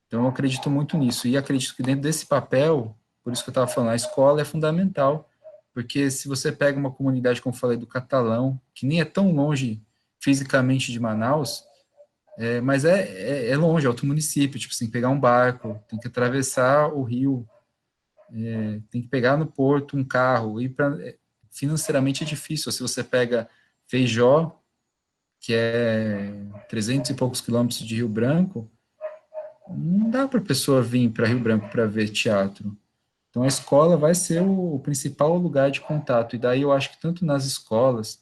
Então, eu acredito muito nisso. E acredito que dentro desse papel, por isso que eu estava falando, a escola é fundamental, porque se você pega uma comunidade, como eu falei, do Catalão, que nem é tão longe fisicamente de Manaus, mas é longe, é outro município, tipo, você tem que pegar um barco, tem que atravessar o rio, tem que pegar no porto um carro, financeiramente é difícil. Se você pega Feijó, que é 300 e poucos quilômetros de Rio Branco, não dá para a pessoa vir para Rio Branco para ver teatro. Então, a escola vai ser o principal lugar de contato. E daí eu acho que tanto nas escolas,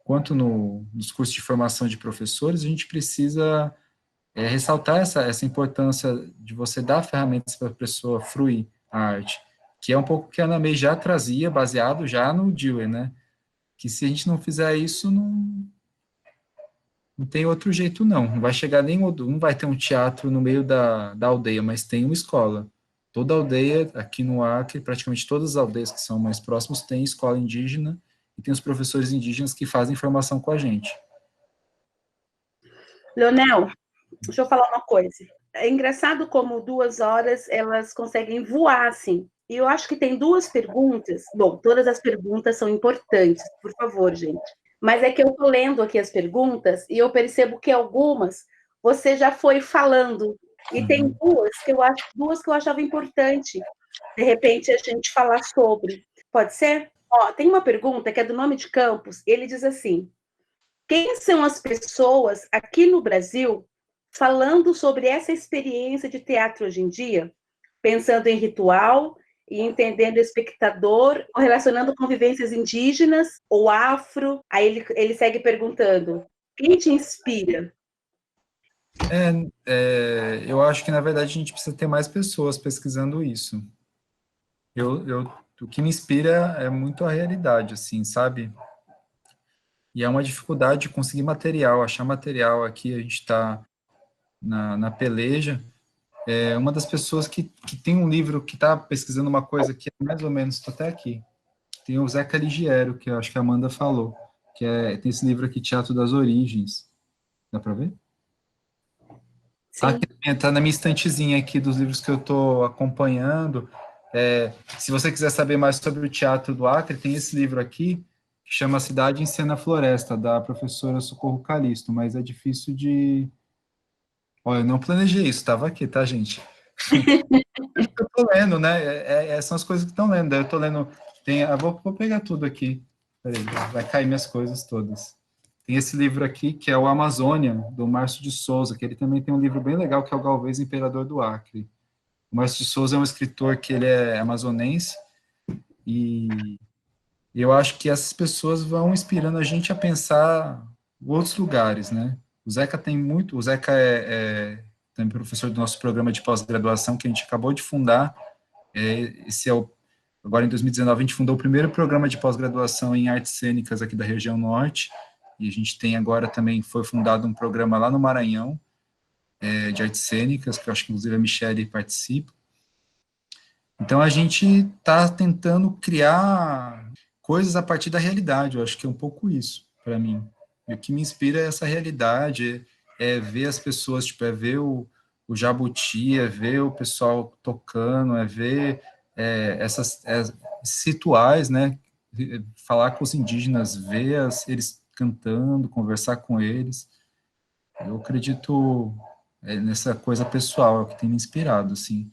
quanto nos cursos de formação de professores, a gente precisa ressaltar essa importância de você dar ferramentas para a pessoa fruir a arte, que é um pouco que a Ana May já trazia, baseado já no Dewey, né? Que se a gente não fizer isso, não tem outro jeito, não. Não vai chegar não vai ter um teatro no meio da aldeia, mas tem uma escola. Toda aldeia, aqui no Acre, praticamente todas as aldeias que são mais próximas, tem escola indígena e tem os professores indígenas que fazem formação com a gente. Leonel, deixa eu falar uma coisa. É engraçado como 2 horas elas conseguem voar, assim. E eu acho que tem 2 perguntas. Bom, todas as perguntas são importantes, por favor, gente. Mas é que eu estou lendo aqui as perguntas e eu percebo que algumas você já foi falando. E tem 2 que eu achava importante, de repente, a gente falar sobre. Pode ser? Tem uma pergunta que é do Nome de Campos, ele diz assim: quem são as pessoas aqui no Brasil falando sobre essa experiência de teatro hoje em dia, pensando em ritual e entendendo o espectador, relacionando com vivências indígenas ou afro? Aí ele segue perguntando: quem te inspira? Eu acho que, na verdade, a gente precisa ter mais pessoas pesquisando isso. O que me inspira é muito a realidade, assim, sabe? E é uma dificuldade de conseguir material, achar material aqui. A gente está na peleja. Uma das pessoas que tem um livro que está pesquisando uma coisa que é mais ou menos, estou até aqui, tem o Zeca Ligiero, que eu acho que a Amanda falou, tem esse livro aqui, Teatro das Origens. Dá para ver? Está na minha estantezinha aqui dos livros que eu estou acompanhando. Se você quiser saber mais sobre o teatro do Acre, tem esse livro aqui, que chama Cidade em Cena Floresta, da professora Socorro Calisto, mas é difícil de... Olha, eu não planejei isso, estava aqui, tá, gente? Eu tô lendo, né? São as coisas que estão lendo. Eu tô lendo. Vou pegar tudo aqui. Peraí, vai cair minhas coisas todas. Tem esse livro aqui, que é o Amazônia, do Márcio de Souza, que ele também tem um livro bem legal, que é o Galvez, Imperador do Acre. O Márcio de Souza é um escritor que ele é amazonense, e eu acho que essas pessoas vão inspirando a gente a pensar outros lugares, né? O Zeca é também professor do nosso programa de pós-graduação, que a gente acabou de fundar. Agora, em 2019, a gente fundou o primeiro programa de pós-graduação em artes cênicas aqui da região norte, e a gente tem agora também, foi fundado um programa lá no Maranhão, de artes cênicas, que eu acho que inclusive a Michelle participa. Então, a gente está tentando criar coisas a partir da realidade, eu acho que é um pouco isso, para mim. E o que me inspira é essa realidade, é ver as pessoas, tipo, é ver o Jabuti, é ver o pessoal tocando, é ver esses rituais, né? Falar com os indígenas, ver eles cantando, conversar com eles. Eu acredito nessa coisa pessoal, é o que tem me inspirado, assim.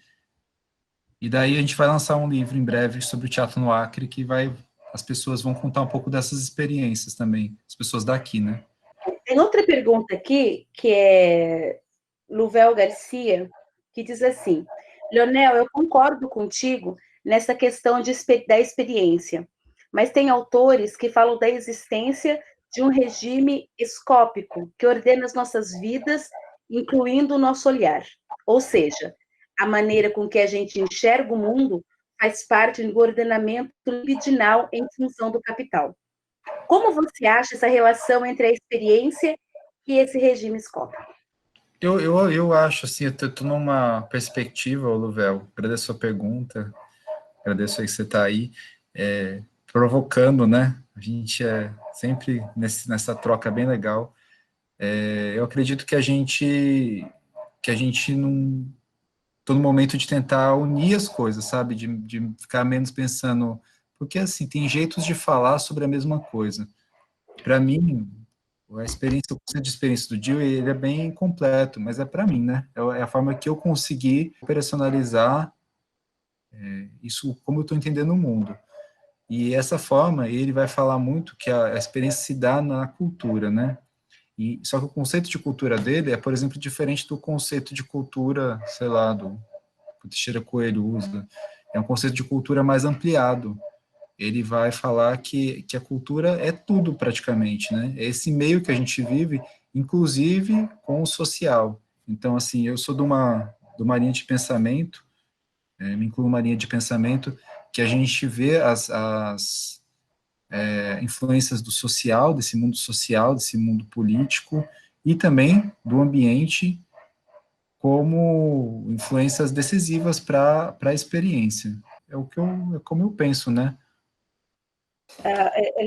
E daí a gente vai lançar um livro em breve sobre o teatro no Acre, que as pessoas vão contar um pouco dessas experiências também, as pessoas daqui, né? Tem outra pergunta aqui, que é Luvel Garcia, que diz assim: Leonel, eu concordo contigo nessa questão da experiência, mas tem autores que falam da existência de um regime escópico que ordena as nossas vidas, incluindo o nosso olhar. Ou seja, a maneira com que a gente enxerga o mundo faz parte do ordenamento libidinal em função do capital. Como você acha essa relação entre a experiência e esse regime escópico? Eu acho, assim, eu estou numa perspectiva, Luvel, agradeço a sua pergunta, agradeço aí que você está aí, provocando, né? A gente sempre nessa troca bem legal. Eu acredito que a gente não... Estou no momento de tentar unir as coisas, sabe? De ficar menos pensando... Porque, assim, tem jeitos de falar sobre a mesma coisa. Para mim, o conceito de experiência do Dio, ele é bem completo, mas é para mim, né? É a forma que eu consegui personalizar isso, como eu estou entendendo o mundo. E essa forma, ele vai falar muito que a experiência se dá na cultura, né? Só que o conceito de cultura dele é, por exemplo, diferente do conceito de cultura, sei lá, do Teixeira Coelho usa. É um conceito de cultura mais ampliado. Ele vai falar que a cultura é tudo praticamente, né? É esse meio que a gente vive, inclusive com o social. Então, assim, eu sou de uma linha de pensamento, me incluo numa linha de pensamento que a gente vê as influências do social, desse mundo político, e também do ambiente como influências decisivas para a experiência. É como eu penso, né?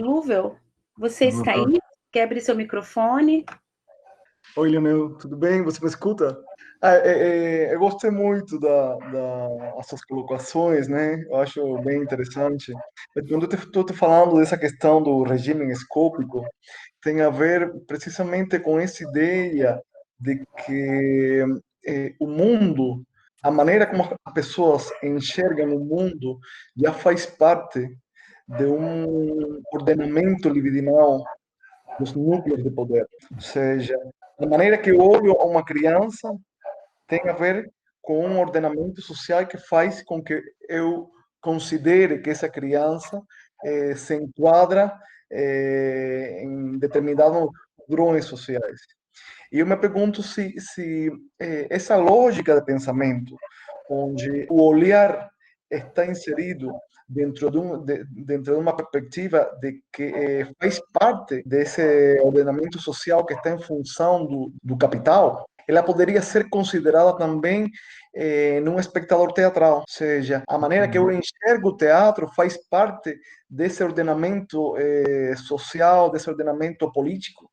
Luvel, você está aí? Quer abrir seu microfone? Oi, Leonel, tudo bem? Você me escuta? Eu gostei muito das suas colocações, né? Eu acho bem interessante. Quando eu estou te falando dessa questão do regime escópico, tem a ver precisamente com essa ideia de que o mundo, a maneira como as pessoas enxergam o mundo, já faz parte de um ordenamento libidinal dos núcleos de poder. Ou seja, a maneira que eu olho a uma criança tem a ver com um ordenamento social que faz com que eu considere que essa criança se enquadra em determinados padrões sociais. E eu me pergunto se essa lógica de pensamento, onde o olhar está inserido dentro de uma perspectiva de que faz parte desse ordenamento social que está em função do capital, ela poderia ser considerada também num espectador teatral, ou seja, a maneira que eu enxergo o teatro faz parte desse ordenamento social, desse ordenamento político.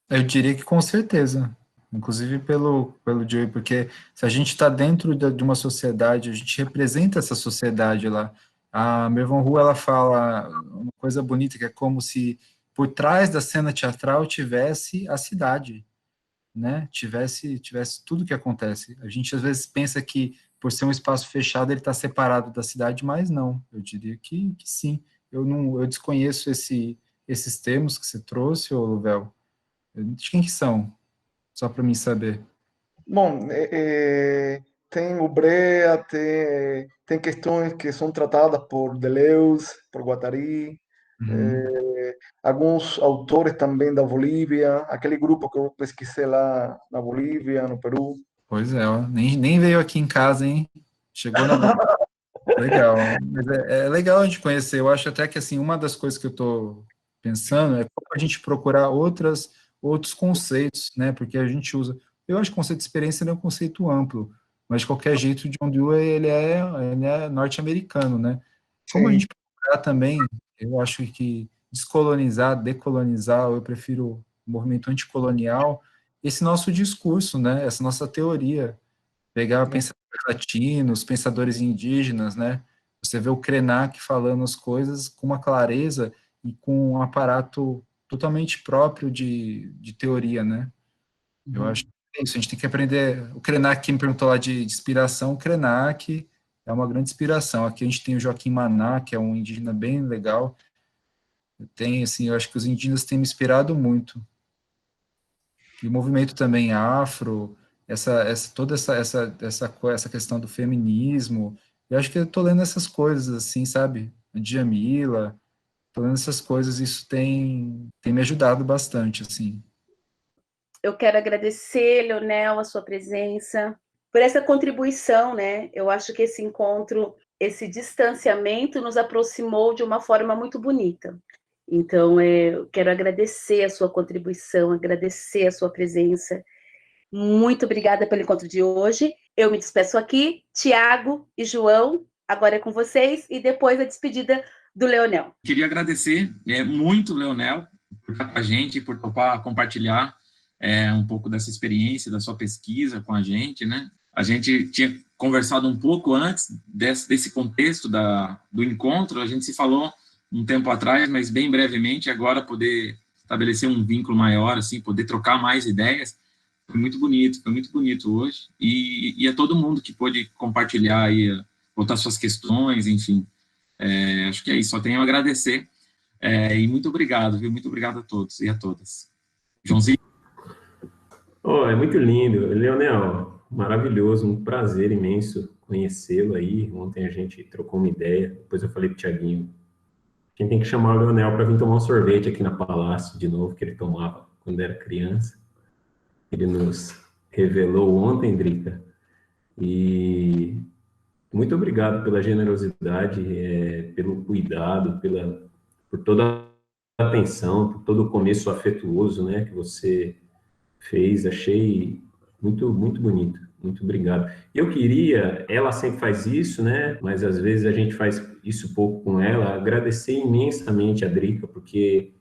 Eu diria que com certeza, inclusive pelo Joey, porque se a gente está dentro de uma sociedade, a gente representa essa sociedade lá. A Mervan Hu, ela fala uma coisa bonita, que é como se por trás da cena teatral tivesse a cidade. né, tivesse tudo que acontece. A gente às vezes pensa que por ser um espaço fechado ele está separado da cidade, mas não. Eu diria que sim. Eu desconheço esses termos que você trouxe, ô Luvel. De quem que são? Só para mim saber. Bom, tem o Brea, tem questões que são tratadas por Deleuze, por Guattari, alguns autores também da Bolívia, aquele grupo que eu pesquisei lá na Bolívia, no Peru. Pois é, ó, nem veio aqui em casa, hein? Chegou na Legal, mas é legal a gente conhecer. Eu acho até que assim uma das coisas que eu estou pensando é como a gente procurar outros conceitos, né? Porque a gente usa. Eu acho que o conceito de experiência ele é um conceito amplo, mas de qualquer jeito, o John Dewey ele é norte-americano, né? Como a Sim. gente procurar também, eu acho que descolonizar, decolonizar, eu prefiro o movimento anticolonial, esse nosso discurso, né? Essa nossa teoria pegar pensadores latinos, pensadores indígenas, né? Você vê o Krenak falando as coisas com uma clareza e com um aparato totalmente próprio de teoria, né? Eu acho que é isso, a gente tem que aprender. O Krenak, que me perguntou lá de inspiração, o Krenak é uma grande inspiração. Aqui a gente tem o Joaquim Maná, que é um indígena bem legal. Eu acho que os indígenas têm me inspirado muito. E o movimento também afro, toda essa questão do feminismo, eu acho que eu estou lendo essas coisas, assim, sabe? A Djamila, estou lendo essas coisas, isso tem me ajudado bastante, assim. Eu quero agradecer, Leonel, a sua presença, por essa contribuição, né? Eu acho que esse encontro, esse distanciamento nos aproximou de uma forma muito bonita. Então, eu quero agradecer a sua contribuição, agradecer a sua presença. Muito obrigada pelo encontro de hoje. Eu me despeço aqui. Tiago e João, agora é com vocês, e depois a despedida do Leonel. Queria agradecer muito, Leonel, por estar com a gente, por topar compartilhar um pouco dessa experiência, da sua pesquisa com a gente, né? A gente tinha conversado um pouco antes desse contexto do encontro, a gente se falou um tempo atrás, mas bem brevemente, agora poder estabelecer um vínculo maior, assim, poder trocar mais ideias, foi muito bonito hoje, e a todo mundo que pôde compartilhar aí, botar suas questões, enfim, acho que é isso, só tenho a agradecer, e muito obrigado, viu, muito obrigado a todos e a todas. Joãozinho? Oh, é muito lindo, Leonel, maravilhoso, um prazer imenso conhecê-lo aí, ontem a gente trocou uma ideia, depois eu falei pro Tiaguinho, quem tem que chamar o Leonel para vir tomar um sorvete aqui na Palácio de novo, que ele tomava quando era criança. Ele nos revelou ontem, Drica. E muito obrigado pela generosidade, pelo cuidado, por toda a atenção, por todo o começo afetuoso, né, que você fez. Achei muito, muito bonito. Muito obrigado. Eu queria, ela sempre faz isso, né? Mas às vezes a gente faz isso pouco com ela. Agradecer imensamente a Drica, porque,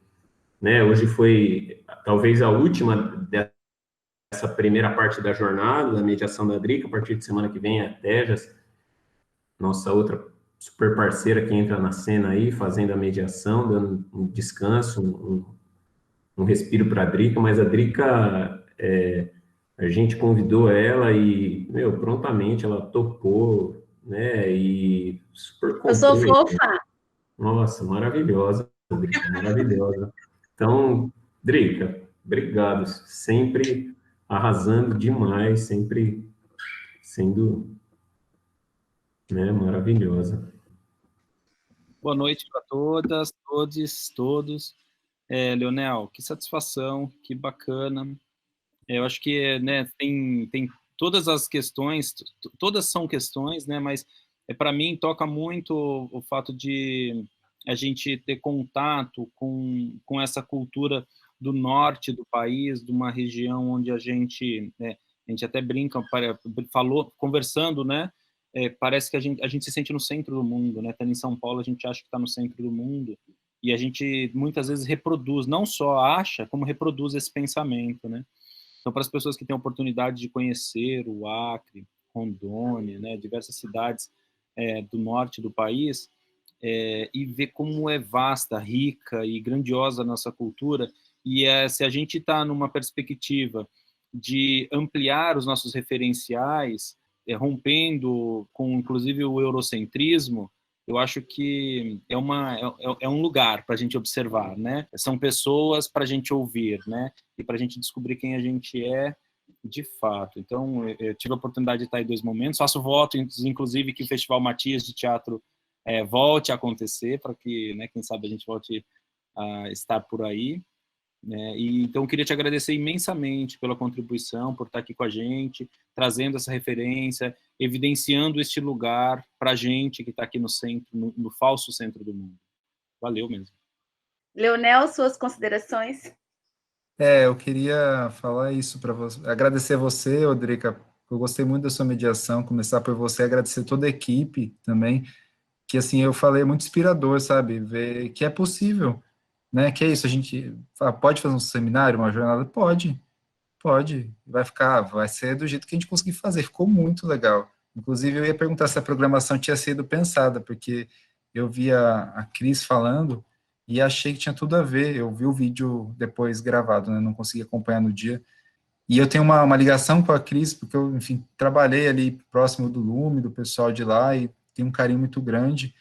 né? Hoje foi talvez a última dessa primeira parte da jornada da mediação da Drica. A partir de semana que vem a Tejas, nossa outra super parceira que entra na cena aí, fazendo a mediação, dando um descanso, um respiro para a Drica. Mas a Drica a gente convidou ela e, prontamente ela topou, né, e super Eu sou fofa. Nossa, maravilhosa, Drica, maravilhosa. Então, Drica, obrigado, sempre arrasando demais, sempre sendo, né, maravilhosa. Boa noite para todas, todos. Leonel, que satisfação, que bacana. Eu acho que, né, tem todas as questões, todas são questões, né, mas para mim toca muito o fato de a gente ter contato com essa cultura do norte do país, de uma região onde a gente até brinca, conversando, né, parece que a gente se sente no centro do mundo, né, estando em São Paulo a gente acha que está no centro do mundo, e a gente muitas vezes reproduz, não só acha, como reproduz esse pensamento, né. Então, para as pessoas que têm a oportunidade de conhecer o Acre, Rondônia, né, diversas cidades do norte do país, e ver como é vasta, rica e grandiosa a nossa cultura, e se a gente está numa perspectiva de ampliar os nossos referenciais, rompendo com, inclusive, o eurocentrismo, eu acho que é um lugar para a gente observar, né? São pessoas para a gente ouvir, né? E para a gente descobrir quem a gente é de fato. Então, eu tive a oportunidade de estar em 2 momentos. Faço voto, inclusive, que o Festival Matias de Teatro volte a acontecer, para que, né, quem sabe, a gente volte a estar por aí. Então, eu queria te agradecer imensamente pela contribuição, por estar aqui com a gente, trazendo essa referência, evidenciando este lugar para a gente que está aqui no centro, no falso centro do mundo. Valeu mesmo. Leonel, suas considerações? Eu queria falar isso para você, agradecer você, Odrica, eu gostei muito da sua mediação, começar por você, agradecer toda a equipe também, que assim, eu falei, é muito inspirador, sabe, ver que é possível, né, que é isso, a gente pode fazer um seminário, uma jornada? Pode, vai ser do jeito que a gente conseguir fazer, ficou muito legal. Inclusive, eu ia perguntar se a programação tinha sido pensada, porque eu vi a Cris falando e achei que tinha tudo a ver. Eu vi o vídeo depois gravado, né? Não consegui acompanhar no dia. E eu tenho uma ligação com a Cris, porque eu, enfim, trabalhei ali próximo do Lume, do pessoal de lá, e tenho um carinho muito grande.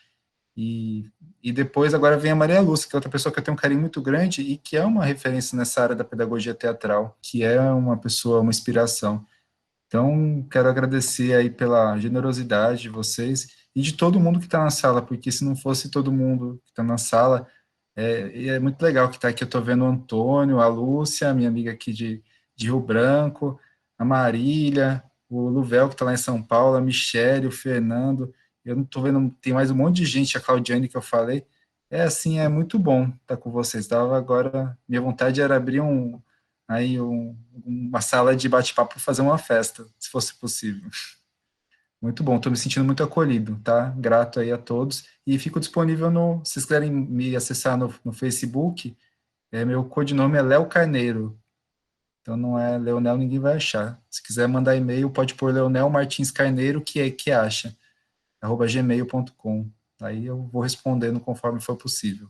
E depois, agora vem a Maria Lúcia, que é outra pessoa que eu tenho um carinho muito grande e que é uma referência nessa área da pedagogia teatral, que é uma pessoa, uma inspiração. Então, quero agradecer aí pela generosidade de vocês e de todo mundo que está na sala, porque se não fosse todo mundo que está na sala, é muito legal que está aqui. Eu estou vendo o Antônio, a Lúcia, minha amiga aqui de Rio Branco, a Marília, o Luvel, que está lá em São Paulo, a Michele, o Fernando. Eu não estou vendo, tem mais um monte de gente, a Claudiane que eu falei. Assim, é muito bom estar com vocês. Agora, minha vontade era abrir uma sala de bate-papo para fazer uma festa, se fosse possível. Muito bom, estou me sentindo muito acolhido, tá? Grato aí a todos. E fico disponível se vocês quiserem me acessar no Facebook, meu codinome é Léo Carneiro. Então não é Leonel, ninguém vai achar. Se quiser mandar e-mail, pode pôr Leonel Martins Carneiro, que acha, @gmail.com. Aí eu vou respondendo conforme for possível.